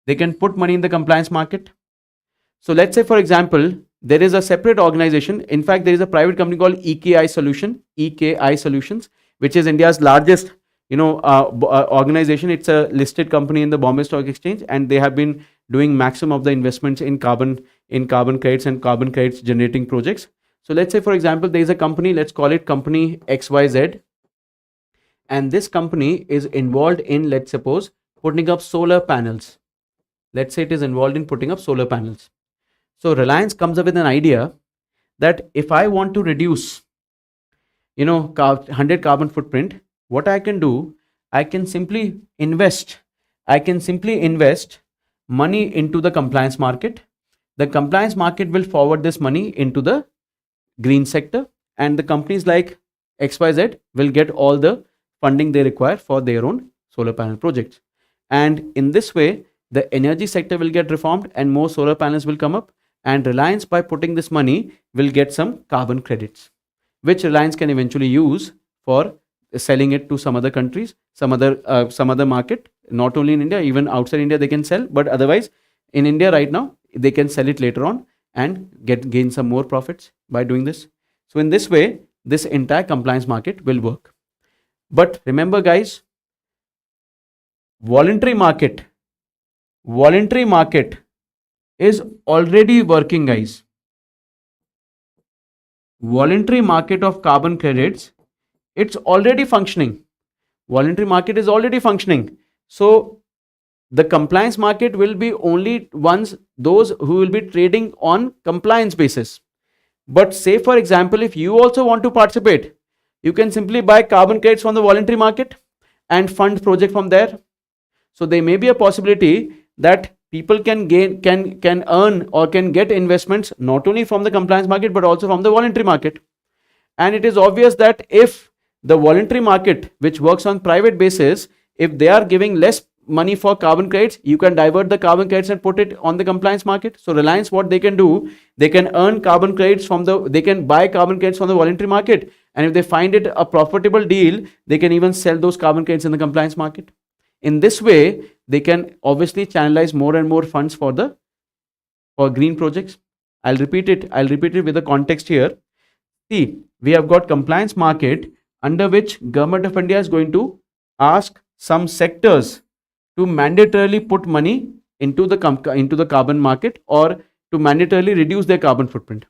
They can put money in the compliance market. So let's say, for example, there is a separate organization. In fact, there is a private company called EKI Solutions, which is India's largest, organization. It's a listed company in the Bombay Stock Exchange, and they have been doing maximum of the investments in carbon credits and carbon credits generating projects. So let's say, for example, there is a company, let's call it company XYZ, and this company is involved in, let's suppose, putting up solar panels. Let's say it is involved in putting up solar panels. So Reliance comes up with an idea that if I want to reduce, 100 carbon footprint, what I can do, I can simply invest money into the compliance market. the compliance market will forward this money into the green sector, and the companies like XYZ will get all the funding they require for their own solar panel projects. And in this way, the energy sector will get reformed and more solar panels will come up. And Reliance, by putting this money, will get some carbon credits, which Reliance can eventually use for selling it to some other countries, some other market, not only in India, even outside India they can sell. But otherwise, in India right now, they can sell it later on and gain some more profits by doing this. So in this way, this entire compliance market will work. But remember, guys, voluntary market is already working, guys. Voluntary market of carbon credits, it's already functioning. Voluntary market is already functioning. So the compliance market will be only those who will be trading on compliance basis. But say, for example, if you also want to participate, you can simply buy carbon credits from the voluntary market and fund project from there. So there may be a possibility that people can earn or can get investments not only from the compliance market but also from the voluntary market. And it is obvious that if the voluntary market, which works on private basis, if they are giving less money for carbon credits, you can divert the carbon credits and put it on the compliance market. So Reliance, what they can do, they can earn carbon credits they can buy carbon credits from the voluntary market, and if they find it a profitable deal, they can even sell those carbon credits in the compliance market. In this way, they can obviously channelize more and more funds for green projects. I'll repeat it with the context here. See, we have got compliance market under which Government of India is going to ask some sectors to mandatorily put money into the carbon market or to mandatorily reduce their carbon footprint.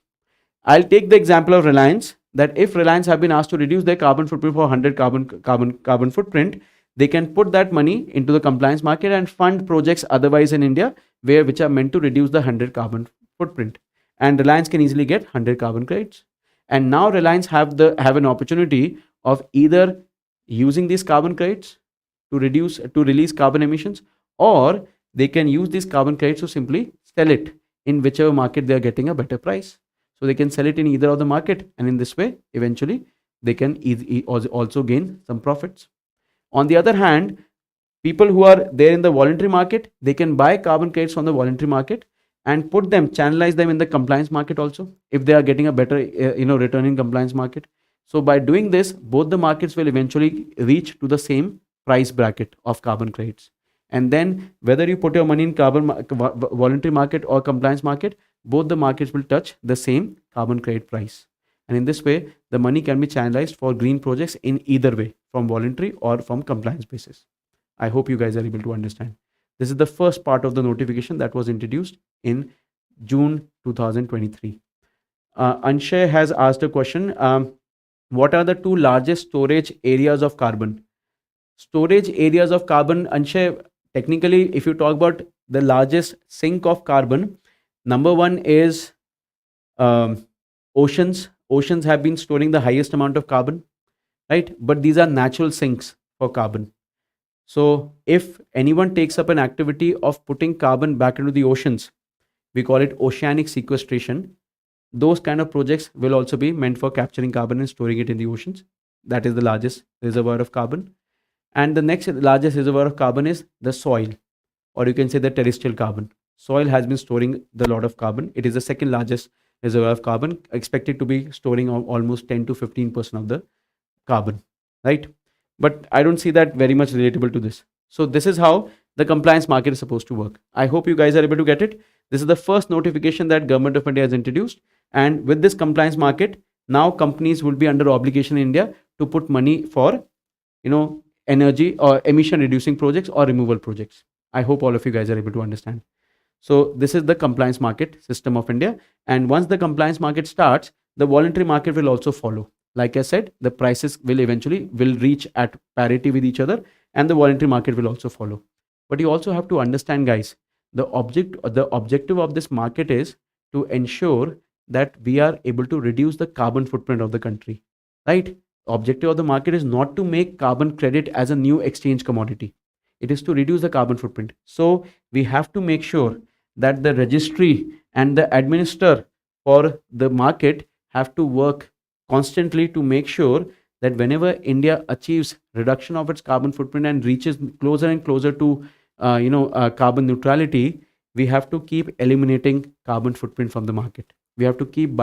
I'll take the example of Reliance, that if Reliance have been asked to reduce their carbon footprint for 100 carbon footprint, they can put that money into the compliance market and fund projects otherwise in India which are meant to reduce the 100 carbon footprint. And Reliance can easily get 100 carbon credits. And now Reliance have an opportunity of either using these carbon credits to release carbon emissions, or they can use these carbon credits to simply sell it in whichever market they are getting a better price. So they can sell it in either of the market, and in this way, eventually, they can also gain some profits. On the other hand, people who are there in the voluntary market, they can buy carbon credits from the voluntary market and channelize them in the compliance market also, if they are getting a better return in compliance market. So by doing this, both the markets will eventually reach to the same price bracket of carbon credits. And then whether you put your money in voluntary market or compliance market, both the markets will touch the same carbon credit price. And in this way, the money can be channelized for green projects in either way, from voluntary or from compliance basis. I hope you guys are able to understand. This is the first part of the notification that was introduced in June 2023. Anshay has asked a question. What are the two largest storage areas of carbon? Storage areas of carbon, Anshay, technically, if you talk about the largest sink of carbon, number one is oceans. Oceans have been storing the highest amount of carbon, right? But these are natural sinks for carbon. So if anyone takes up an activity of putting carbon back into the oceans, we call it oceanic sequestration. Those kind of projects will also be meant for capturing carbon and storing it in the oceans. That is the largest reservoir of carbon. And the next largest reservoir of carbon is the soil, or you can say the terrestrial carbon. Soil has been storing the lot of carbon. It is the second largest reservoir of carbon, expected to be storing almost 10 to 15% of the carbon, right? But I don't see that very much relatable to this. So this is how the compliance market is supposed to work. I hope you guys are able to get it. This is the first notification that Government of India has introduced. And with this compliance market, now companies will be under obligation in India to put money for, energy or emission reducing projects or removal projects. I hope all of you guys are able to understand. So this is the compliance market system of India. And once the compliance market starts, the voluntary market will also follow. Like I said, the prices will eventually reach at parity with each other, and the voluntary market will also follow. But you also have to understand, guys, the objective of this market is to ensure that we are able to reduce the carbon footprint of the country, right? Objective of the market is not to make carbon credit as a new exchange commodity. It is to reduce the carbon footprint. So we have to make sure that the registry and the administrator for the market have to work constantly to make sure that whenever India achieves reduction of its carbon footprint and reaches closer and closer to carbon neutrality, we have to keep eliminating carbon footprint from the market. We have to keep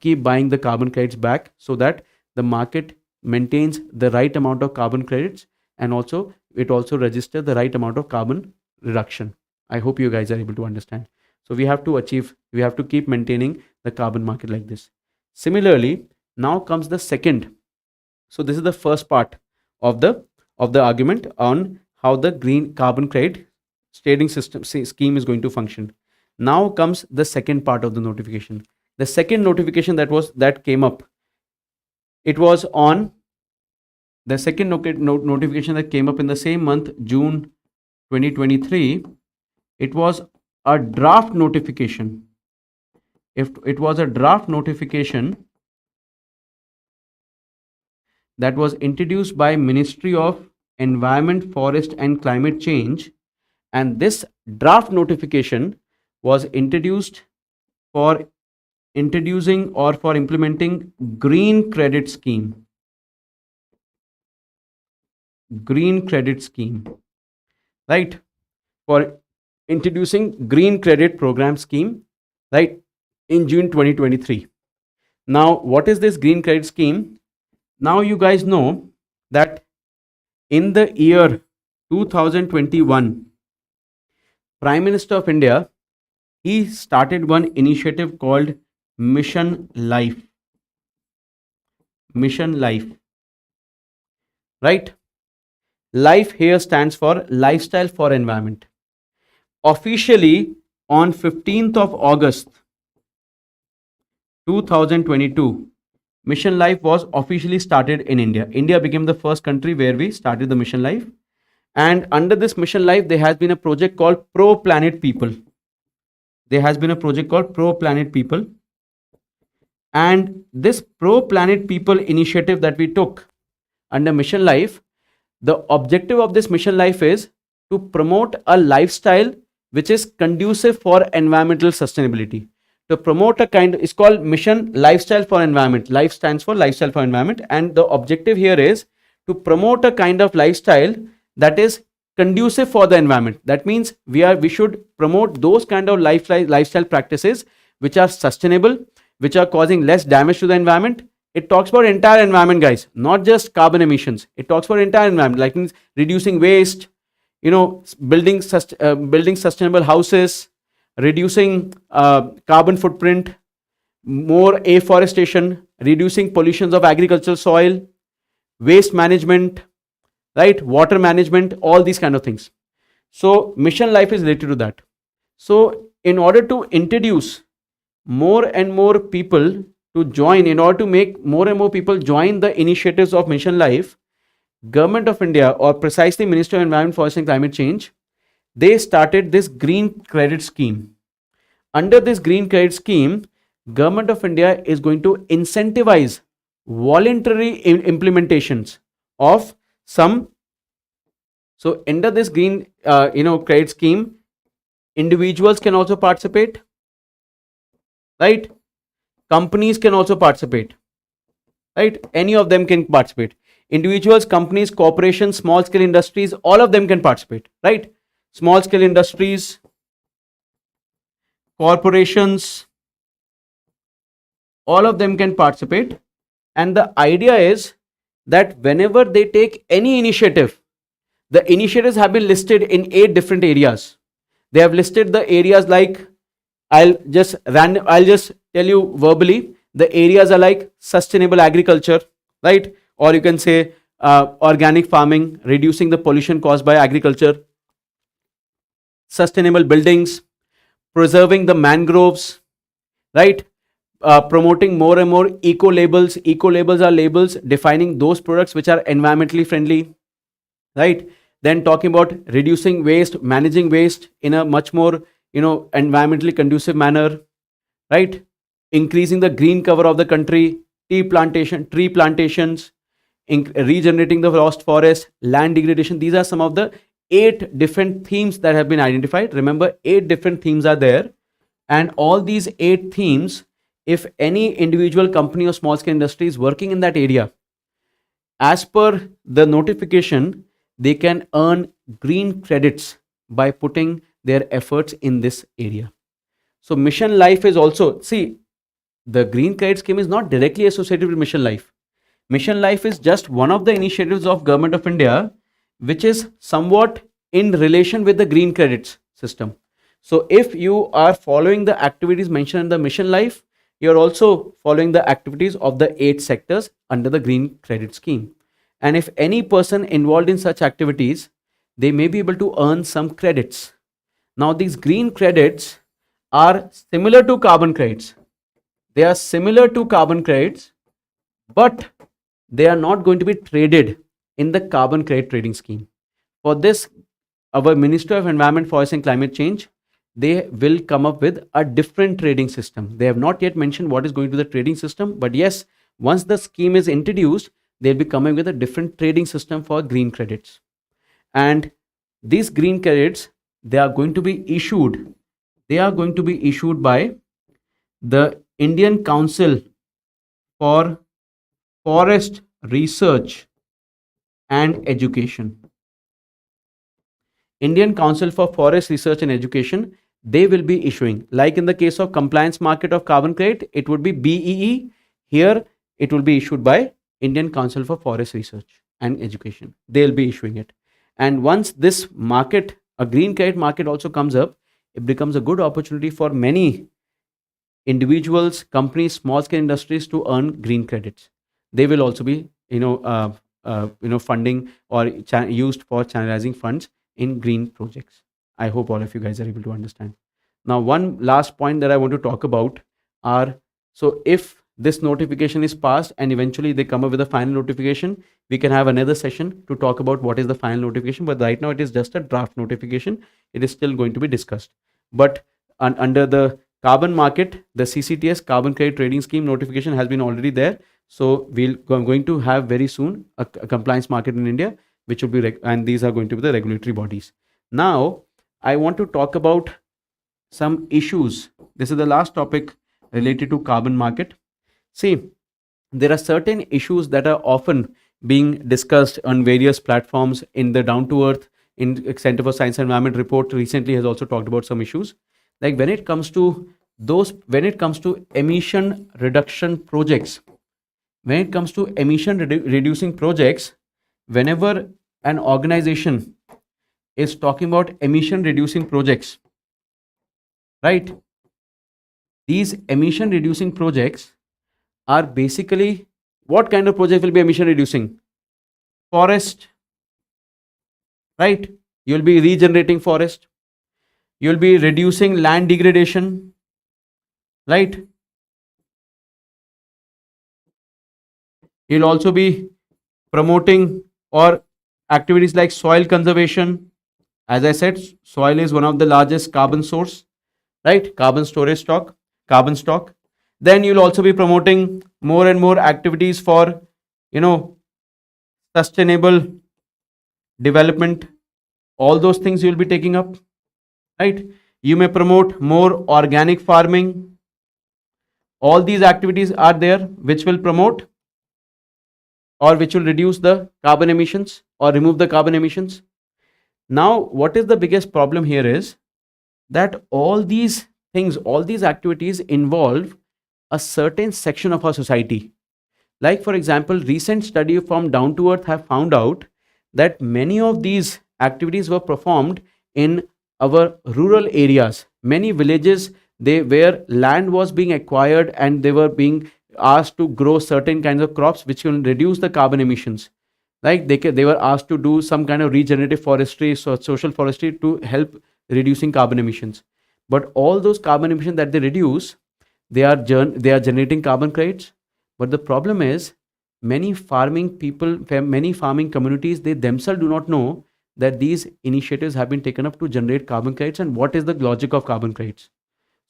keep buying the carbon credits back, so that the market maintains the right amount of carbon credits, and also it also registers the right amount of carbon reduction. I hope you guys are able to understand. So we have to keep maintaining the carbon market like this. Similarly, now comes the second. So this is the first part of the argument on how the green carbon credit trading system scheme is going to function. Now comes the second part of the notification. The second notification that came up, it was on the second notification that came up in the same month, June 2023. It was a draft notification. If it was a draft notification that was introduced by Ministry of Environment, Forest and Climate Change, and this draft notification was introduced for introducing or for implementing green credit scheme. Green credit scheme, right? For introducing green credit program scheme, right, in June 2023. Now, what is this green credit scheme? Now you guys know that in the year 2021, Prime Minister of India, he started one initiative called Mission Life. Mission Life, right? Life here stands for Lifestyle for Environment. Officially on 15th of August 2022, Mission Life was officially started in India. India became the first country where we started the Mission Life. And under this Mission Life, there has been a project called Pro Planet People. There has been a project called Pro Planet People. And this Pro Planet People initiative that we took under Mission Life, the objective of this Mission Life is to promote a lifestyle which is conducive for environmental sustainability. To promote a kind, it's called Mission Lifestyle for Environment. Life stands for Lifestyle for Environment. And the objective here is to promote a kind of lifestyle that is conducive for the environment. That means we should promote those kind of lifestyle practices which are sustainable, which are causing less damage to the environment. It talks about entire environment, guys, not just carbon emissions. It talks about entire environment, like means reducing waste, building sustainable houses, reducing carbon footprint, more afforestation, reducing pollutions of agricultural soil, waste management, right, water management, all these kind of things. So Mission Life is related to that. So in order to introduce more and more people to join, in order to make more and more people join the initiatives of Mission Life, Government of India, or precisely Ministry of Environment, Forest and Climate Change, they started this green credit scheme. Under this green credit scheme, Government of India is going to incentivize voluntary implementations of some. So under this green credit scheme, individuals can also participate, right? Companies can also participate, right? Any of them can participate. Individuals, companies, corporations, small scale industries, all of them can participate, right? Small scale industries, corporations, all of them can participate. And the idea is that whenever they take any initiative, the initiatives have been listed in 8 different areas. They have listed the areas like, I'll just tell you verbally. The areas are like sustainable agriculture, right? Or you can say organic farming, reducing the pollution caused by agriculture, sustainable buildings, preserving the mangroves, right? Promoting more and more eco labels. Eco labels are labels defining those products which are environmentally friendly, right? Then talking about reducing waste, managing waste in a much more environmentally conducive manner, right? Increasing the green cover of the country, tree plantations, regenerating the lost forest, land degradation. These are some of the 8 different themes that have been identified. Remember, 8 different themes are there, and all these 8 themes, if any individual company or small scale industry is working in that area, as per the notification, they can earn green credits by putting their efforts in this area. So mission life is also, see, the green credit scheme is not directly associated with mission life. Mission life is just one of the initiatives of government of India, which is somewhat in relation with the green credits system. So if you are following the activities mentioned in the mission life, you are also following the activities of the 8 sectors under the green credit scheme. And if any person involved in such activities, they may be able to earn some credits. Now these green credits are similar to carbon credits. They are similar to carbon credits, but they are not going to be traded in the carbon credit trading scheme. For this, our Minister of Environment, Forest and Climate Change, they will come up with a different trading system. They have not yet mentioned what is going to be the trading system, but yes, once the scheme is introduced, they'll be coming with a different trading system for green credits. And these green credits, they are going to be issued by the Indian Council for Forest Research and Education. Indian Council for Forest Research and Education, they will be issuing, like in the case of compliance market of carbon credit, it would be BEE. Here, it will be issued by Indian Council for Forest Research and Education. They'll be issuing it. And once this market, a green credit market also comes up, it becomes a good opportunity for many individuals, companies, small scale industries to earn green credits. They will also be, funding or used for channelizing funds in green projects. I hope all of you guys are able to understand. Now, one last point that I want to talk about are, so if this notification is passed and eventually they come up with a final notification, we can have another session to talk about what is the final notification. But right now it is just a draft notification. It is still going to be discussed. But under the carbon market, the CCTS carbon credit trading scheme notification has been already there. So we're going to have very soon a compliance market in India, which will be, and these are going to be the regulatory bodies. Now, I want to talk about some issues. This is the last topic related to carbon market. See, there are certain issues that are often being discussed on various platforms. In the Down to Earth, in Center for Science and Environment report recently has also talked about some issues. Like when it comes to emission reduction projects, reducing projects, whenever an organization is talking about emission reducing projects, right? These emission reducing projects are basically, what kind of project will be emission reducing? Forest, right? You'll be regenerating forest. You'll be reducing land degradation, right? You'll also be promoting or activities like soil conservation. As I said, soil is one of the largest carbon source, right? Carbon storage stock, carbon stock. Then you'll also be promoting more and more activities for, sustainable development. All those things you'll be taking up, right? You may promote more organic farming. All these activities are there which will promote or which will reduce the carbon emissions or remove the carbon emissions. Now, what is the biggest problem here is that all these things, all these activities involve a certain section of our society. Like, for example, recent study from Down to Earth have found out that many of these activities were performed in our rural areas. Many villages, where land was being acquired and they were being asked to grow certain kinds of crops which will reduce the carbon emissions. Like they were asked to do some kind of regenerative forestry, so social forestry, to help reducing carbon emissions. But all those carbon emissions that they reduce, they are generating carbon credits. But the problem is, many farming people, many farming communities, they themselves do not know that these initiatives have been taken up to generate carbon credits and what is the logic of carbon credits.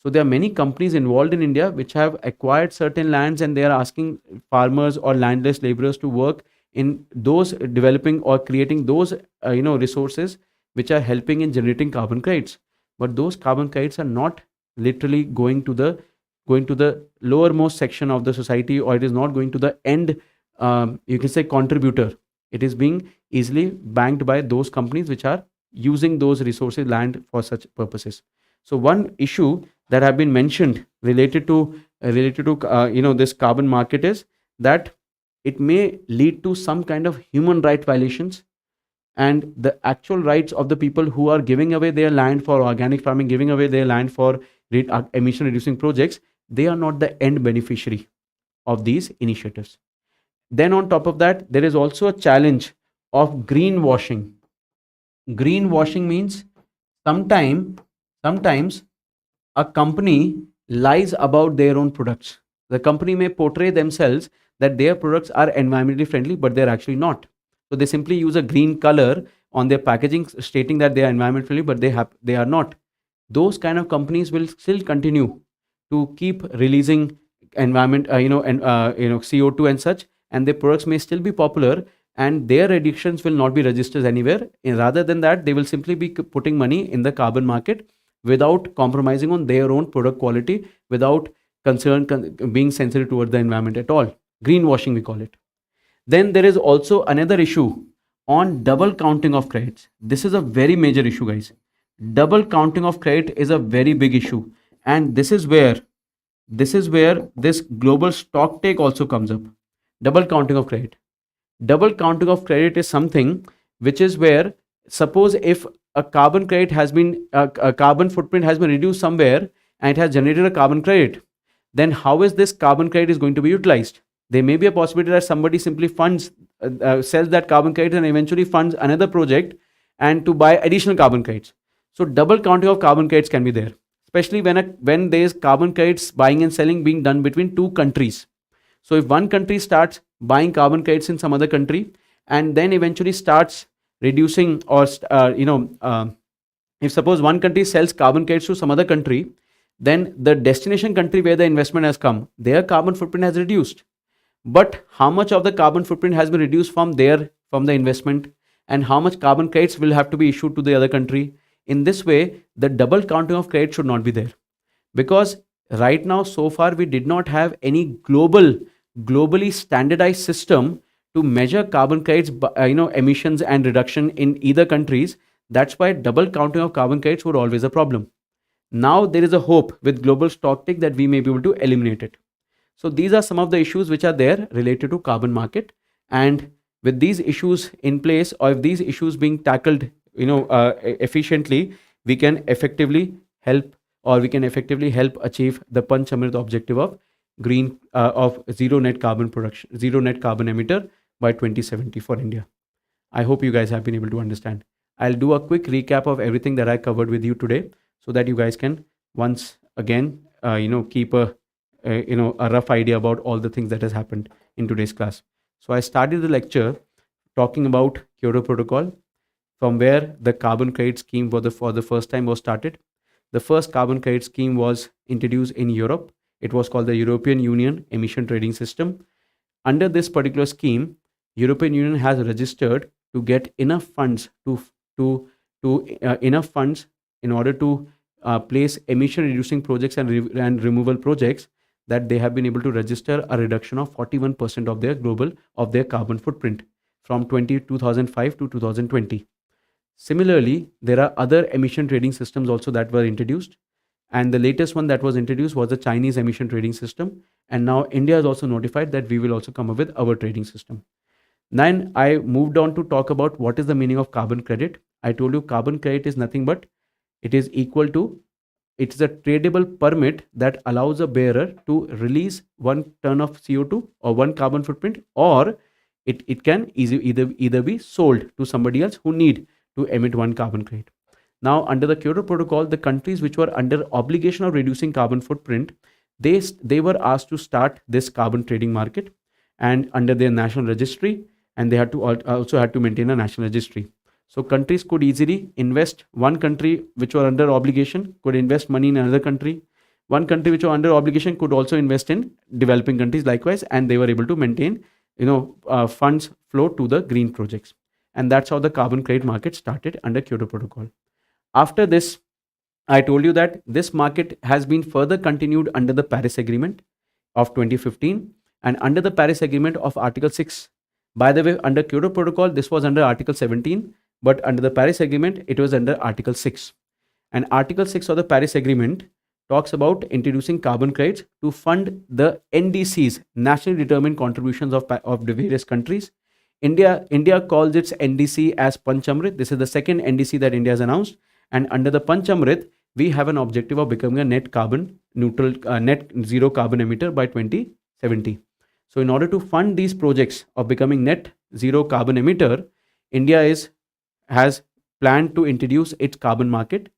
So there are many companies involved in India which have acquired certain lands and they are asking farmers or landless laborers to work in those developing or creating those resources which are helping in generating carbon credits. But those carbon credits are not literally going to the lowermost section of the society, or it is not going to the end, you can say, contributor. It is being easily banked by those companies which are using those resources, land, for such purposes. So one issue that have been mentioned related to this carbon market is that it may lead to some kind of human right violations, and the actual rights of the people who are giving away their land for organic farming, giving away their land for emission reducing projects, they are not the end beneficiary of these initiatives. Then on top of that, there is also a challenge of greenwashing. Greenwashing means sometimes a company lies about their own products. The company may portray themselves that their products are environmentally friendly, but they're actually not. So they simply use a green color on their packaging, stating that they are environment friendly, but they are not. Those kind of companies will still continue to keep releasing CO2 and such, and their products may still be popular, and their reductions will not be registered anywhere. Rather than that, they will simply be putting money in the carbon market without compromising on their own product quality, without being sensitive toward the environment at all. Greenwashing, we call it. Then there is also another issue on double counting of credits. This is a very major issue, guys. Double counting of credit is a very big issue, and this is where this global stock take also comes up. Double counting of credit. Double counting of credit is something which is where, suppose if a carbon credit has been a carbon footprint has been reduced somewhere and it has generated a carbon credit, then how is this carbon credit is going to be utilized? There may be a possibility that somebody simply sells that carbon credit and eventually funds another project and to buy additional carbon credits. So double counting of carbon credits can be there, especially when there is carbon credits buying and selling being done between two countries. So if one country starts buying carbon credits in some other country and then eventually starts reducing, or if suppose one country sells carbon credits to some other country, then the destination country where the investment has come, their carbon footprint has reduced. But how much of the carbon footprint has been reduced from the investment, and how much carbon credits will have to be issued to the other country? In this way, the double counting of credits should not be there, because right now, so far, we did not have any globally standardized system to measure carbon credits, emissions and reduction in either countries. That's why double counting of carbon credits were always a problem. Now there is a hope with global stocktake that we may be able to eliminate it. So these are some of the issues which are there related to carbon market, and with these issues in place, or if these issues being tackled efficiently, we can effectively help achieve the Panchamrit objective of zero net carbon emitter by 2070 for India. I hope you guys have been able to understand. I'll do a quick recap of everything that I covered with you today, so that you guys can once again keep a rough idea about all the things that has happened in today's class. So I started the lecture talking about Kyoto Protocol, from where the carbon credit scheme for the first time was started. The first carbon credit scheme was introduced in Europe. It was called the European Union Emission Trading System. Under this particular scheme, European Union has registered to get enough funds in order to place emission reducing projects and removal projects, that they have been able to register a reduction of 41% of their carbon footprint from 2005 to 2020. Similarly, there are other emission trading systems also that were introduced, and the latest one that was introduced was the Chinese emission trading system, and now India is also notified that we will also come up with our trading system. Then I moved on to talk about what is the meaning of carbon credit. I told you carbon credit is nothing but it's a tradable permit that allows a bearer to release 1 ton of CO2 or 1 carbon footprint, or it can either be sold to somebody else who need to emit 1 carbon credit. Now, under the Kyoto Protocol, the countries which were under obligation of reducing carbon footprint, they were asked to start this carbon trading market, and under their national registry, and they also had to maintain a national registry. So countries could easily invest. One country which were under obligation could invest money in another country. One country which were under obligation could also invest in developing countries likewise, and they were able to maintain funds flow to the green projects. And that's how the carbon credit market started under Kyoto Protocol. After this, I told you that this market has been further continued under the Paris Agreement of 2015 and under the Paris Agreement of Article 6. By the way, under Kyoto Protocol, this was under Article 17, but under the Paris Agreement, it was under Article 6. And Article 6 of the Paris Agreement talks about introducing carbon credits to fund the NDCs, nationally determined contributions of the various countries. India calls its NDC as Panchamrit. This is the second NDC that India has announced. And under the Panchamrit, we have an objective of becoming a net carbon neutral, net zero carbon emitter by 2070. So in order to fund these projects of becoming net zero carbon emitter, India has planned to introduce its carbon market.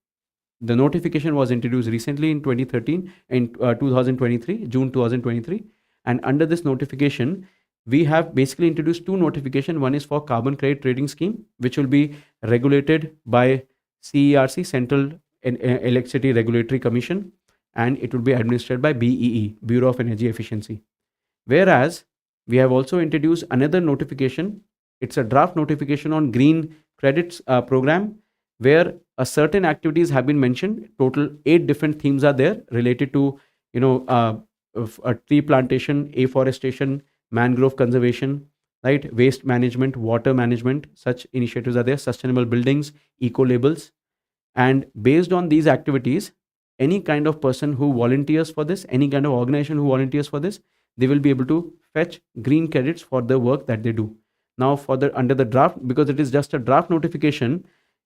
The notification was introduced recently in 2013, in 2023, June 2023. And under this notification, we have basically introduced two notifications. One is for carbon credit trading scheme, which will be regulated by CERC, Central Electricity Regulatory Commission, and it will be administered by BEE, Bureau of Energy Efficiency. Whereas we have also introduced another notification. It's a draft notification on green credits program, where a certain activities have been mentioned. Total 8 different themes are there related to, a tree plantation, afforestation, mangrove conservation, right? Waste management, water management, such initiatives are there, sustainable buildings, eco labels. And based on these activities, any kind of person who volunteers for this, any kind of organization who volunteers for this, they will be able to fetch green credits for the work that they do. Now, under the draft, because it is just a draft notification,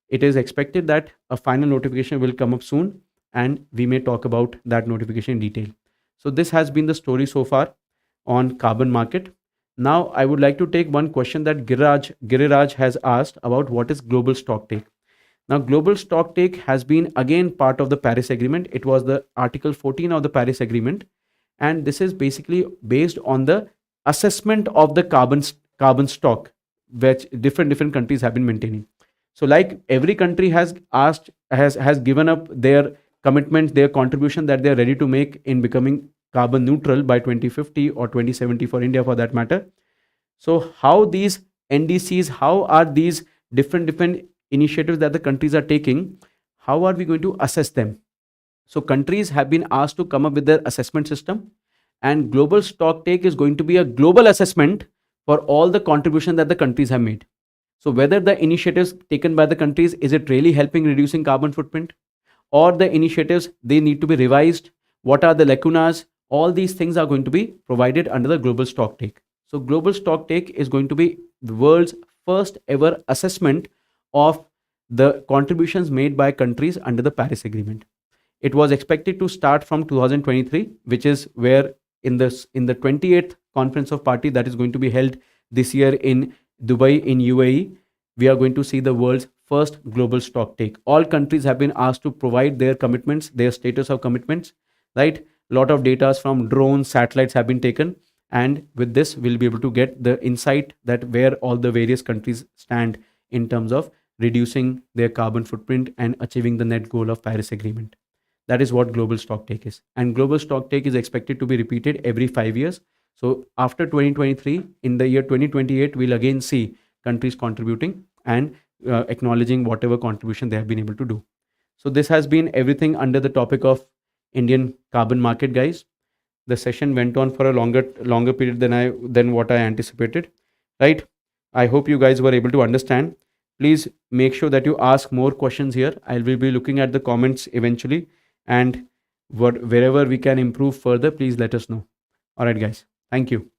it is expected that a final notification will come up soon, and we may talk about that notification in detail. So this has been the story so far on carbon market. Now, I would like to take one question that Giriraj has asked about what is global stock take. Now, global stock take has been again part of the Paris Agreement. It was the Article 14 of the Paris Agreement. And this is basically based on the assessment of the carbon stock, which different countries have been maintaining. So like every country has given up their commitments, their contribution that they're ready to make in becoming carbon neutral by 2050 or 2070 for India for that matter. So how these NDCs, how are these different initiatives that the countries are taking, how are we going to assess them? So countries have been asked to come up with their assessment system, and global stock take is going to be a global assessment for all the contribution that the countries have made. So whether the initiatives taken by the countries, is it really helping reducing carbon footprint, or the initiatives, they need to be revised? What are the lacunas? All these things are going to be provided under the global stock take. So global stock take is going to be the world's first ever assessment of the contributions made by countries under the Paris Agreement. It was expected to start from 2023, which is where in the 28th Conference of Party that is going to be held this year in Dubai in UAE, we are going to see the world's first global stock take. All countries have been asked to provide their commitments, their status of commitments, right? A lot of data from drones, satellites have been taken. And with this, we'll be able to get the insight that where all the various countries stand in terms of reducing their carbon footprint and achieving the net goal of Paris Agreement. That is what global stock take is. And global stock take is expected to be repeated every 5 years. So after 2023, in the year 2028, we'll again see countries contributing and acknowledging whatever contribution they have been able to do. So this has been everything under the topic of Indian carbon market, guys. The session went on for a longer period than what I anticipated, right? I hope you guys were able to understand. Please make sure that you ask more questions here. I will be looking at the comments eventually, and wherever we can improve further, please let us know. All right, guys. Thank you.